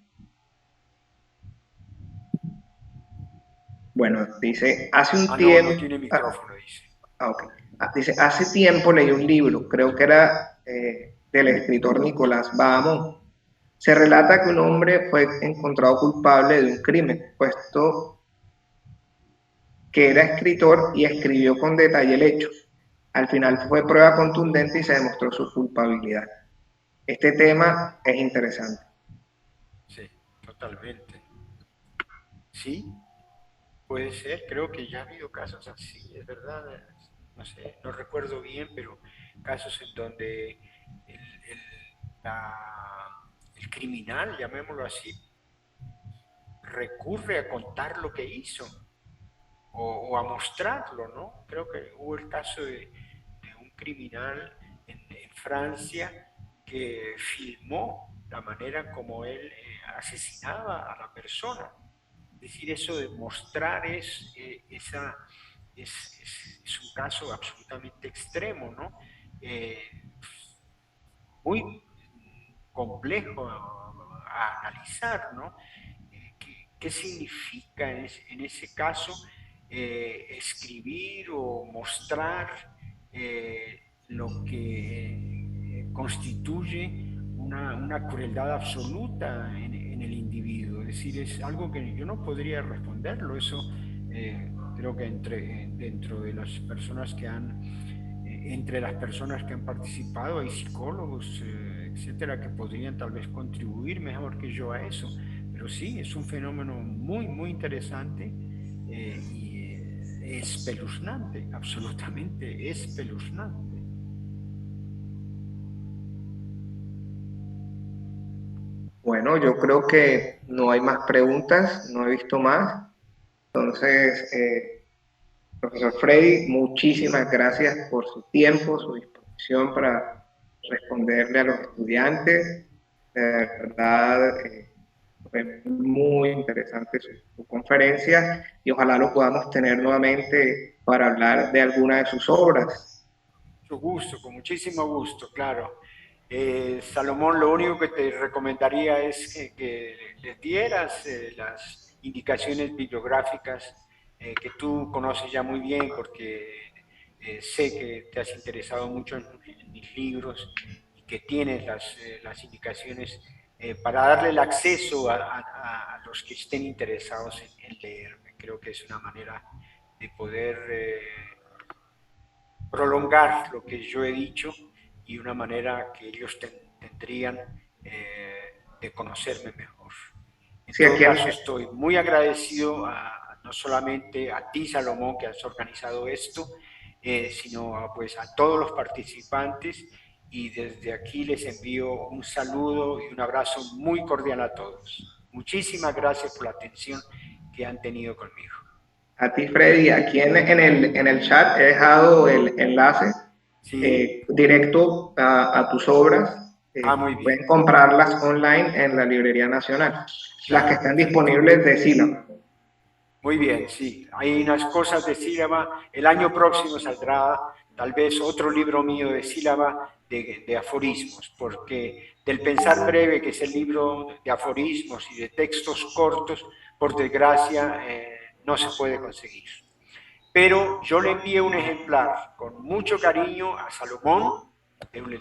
Bueno, dice, hace un tiempo... No tiene micrófono, dice. Okay. Dice, hace tiempo leí un libro, creo que era del escritor Nicolás Bahamón. Se relata que un hombre fue encontrado culpable de un crimen, puesto que era escritor y escribió con detalle el hecho. Al final fue prueba contundente y se demostró su culpabilidad. Este tema es interesante. Sí, totalmente. Sí, puede ser, creo que ya ha habido casos así, es verdad, no sé, no recuerdo bien, pero casos en donde el criminal, llamémoslo así, recurre a contar lo que hizo o a mostrarlo, ¿no? Creo que hubo el caso de un criminal en Francia que filmó la manera como él asesinaba a la persona. Es decir, eso de mostrar es un caso absolutamente extremo, ¿no? Muy complejo a analizar, ¿no? ¿Qué significa en ese caso escribir o mostrar lo que constituye una crueldad absoluta en el individuo? Es decir, es algo que yo no podría responderlo. Eso creo que dentro de las personas que entre las personas que han participado hay psicólogos, etcétera, que podrían tal vez contribuir mejor que yo a eso. Pero sí, es un fenómeno muy, muy interesante y espeluznante, absolutamente espeluznante. Bueno, yo creo que no hay más preguntas, no he visto más. Entonces, profesor Freddy, muchísimas gracias por su tiempo, su disposición para responderle a los estudiantes. De verdad, fue muy interesante su conferencia y ojalá lo podamos tener nuevamente para hablar de alguna de sus obras. Mucho gusto, con muchísimo gusto, claro. Salomón, lo único que te recomendaría es que les dieras las indicaciones bibliográficas que tú conoces ya muy bien, porque sé que te has interesado mucho en mis libros y que tienes las indicaciones para darle el acceso a los que estén interesados en leerme. Creo que es una manera de poder prolongar lo que yo he dicho y una manera que ellos tendrían de conocerme mejor. En todo caso, estoy muy agradecido no solamente a ti, Salomón, que has organizado esto, sino pues, a todos los participantes, y desde aquí les envío un saludo y un abrazo muy cordial a todos. Muchísimas gracias por la atención que han tenido conmigo. A ti, Freddy, aquí en el chat he dejado el enlace directo a tus obras. Muy bien. Pueden comprarlas online en la Librería Nacional, las que están disponibles de Sílaba. Muy bien, sí. Hay unas cosas de Sílaba. El año próximo saldrá tal vez otro libro mío de Sílaba de aforismos, porque del Pensar Breve, que es el libro de aforismos y de textos cortos, por desgracia, no se puede conseguir. Pero yo le envié un ejemplar con mucho cariño a Salomón,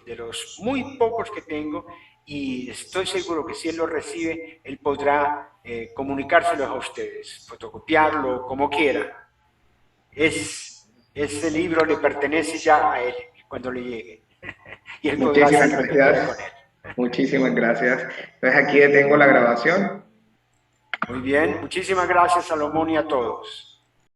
de los muy pocos que tengo, y estoy seguro que si él lo recibe, él podrá comunicárselo a ustedes, fotocopiarlo, como quiera. Ese libro le pertenece ya a él cuando le llegue. Y él podrá hacer lo que quiera con él. Muchísimas gracias. Entonces aquí detengo la grabación. Muy bien, muchísimas gracias, Salomón, y a todos.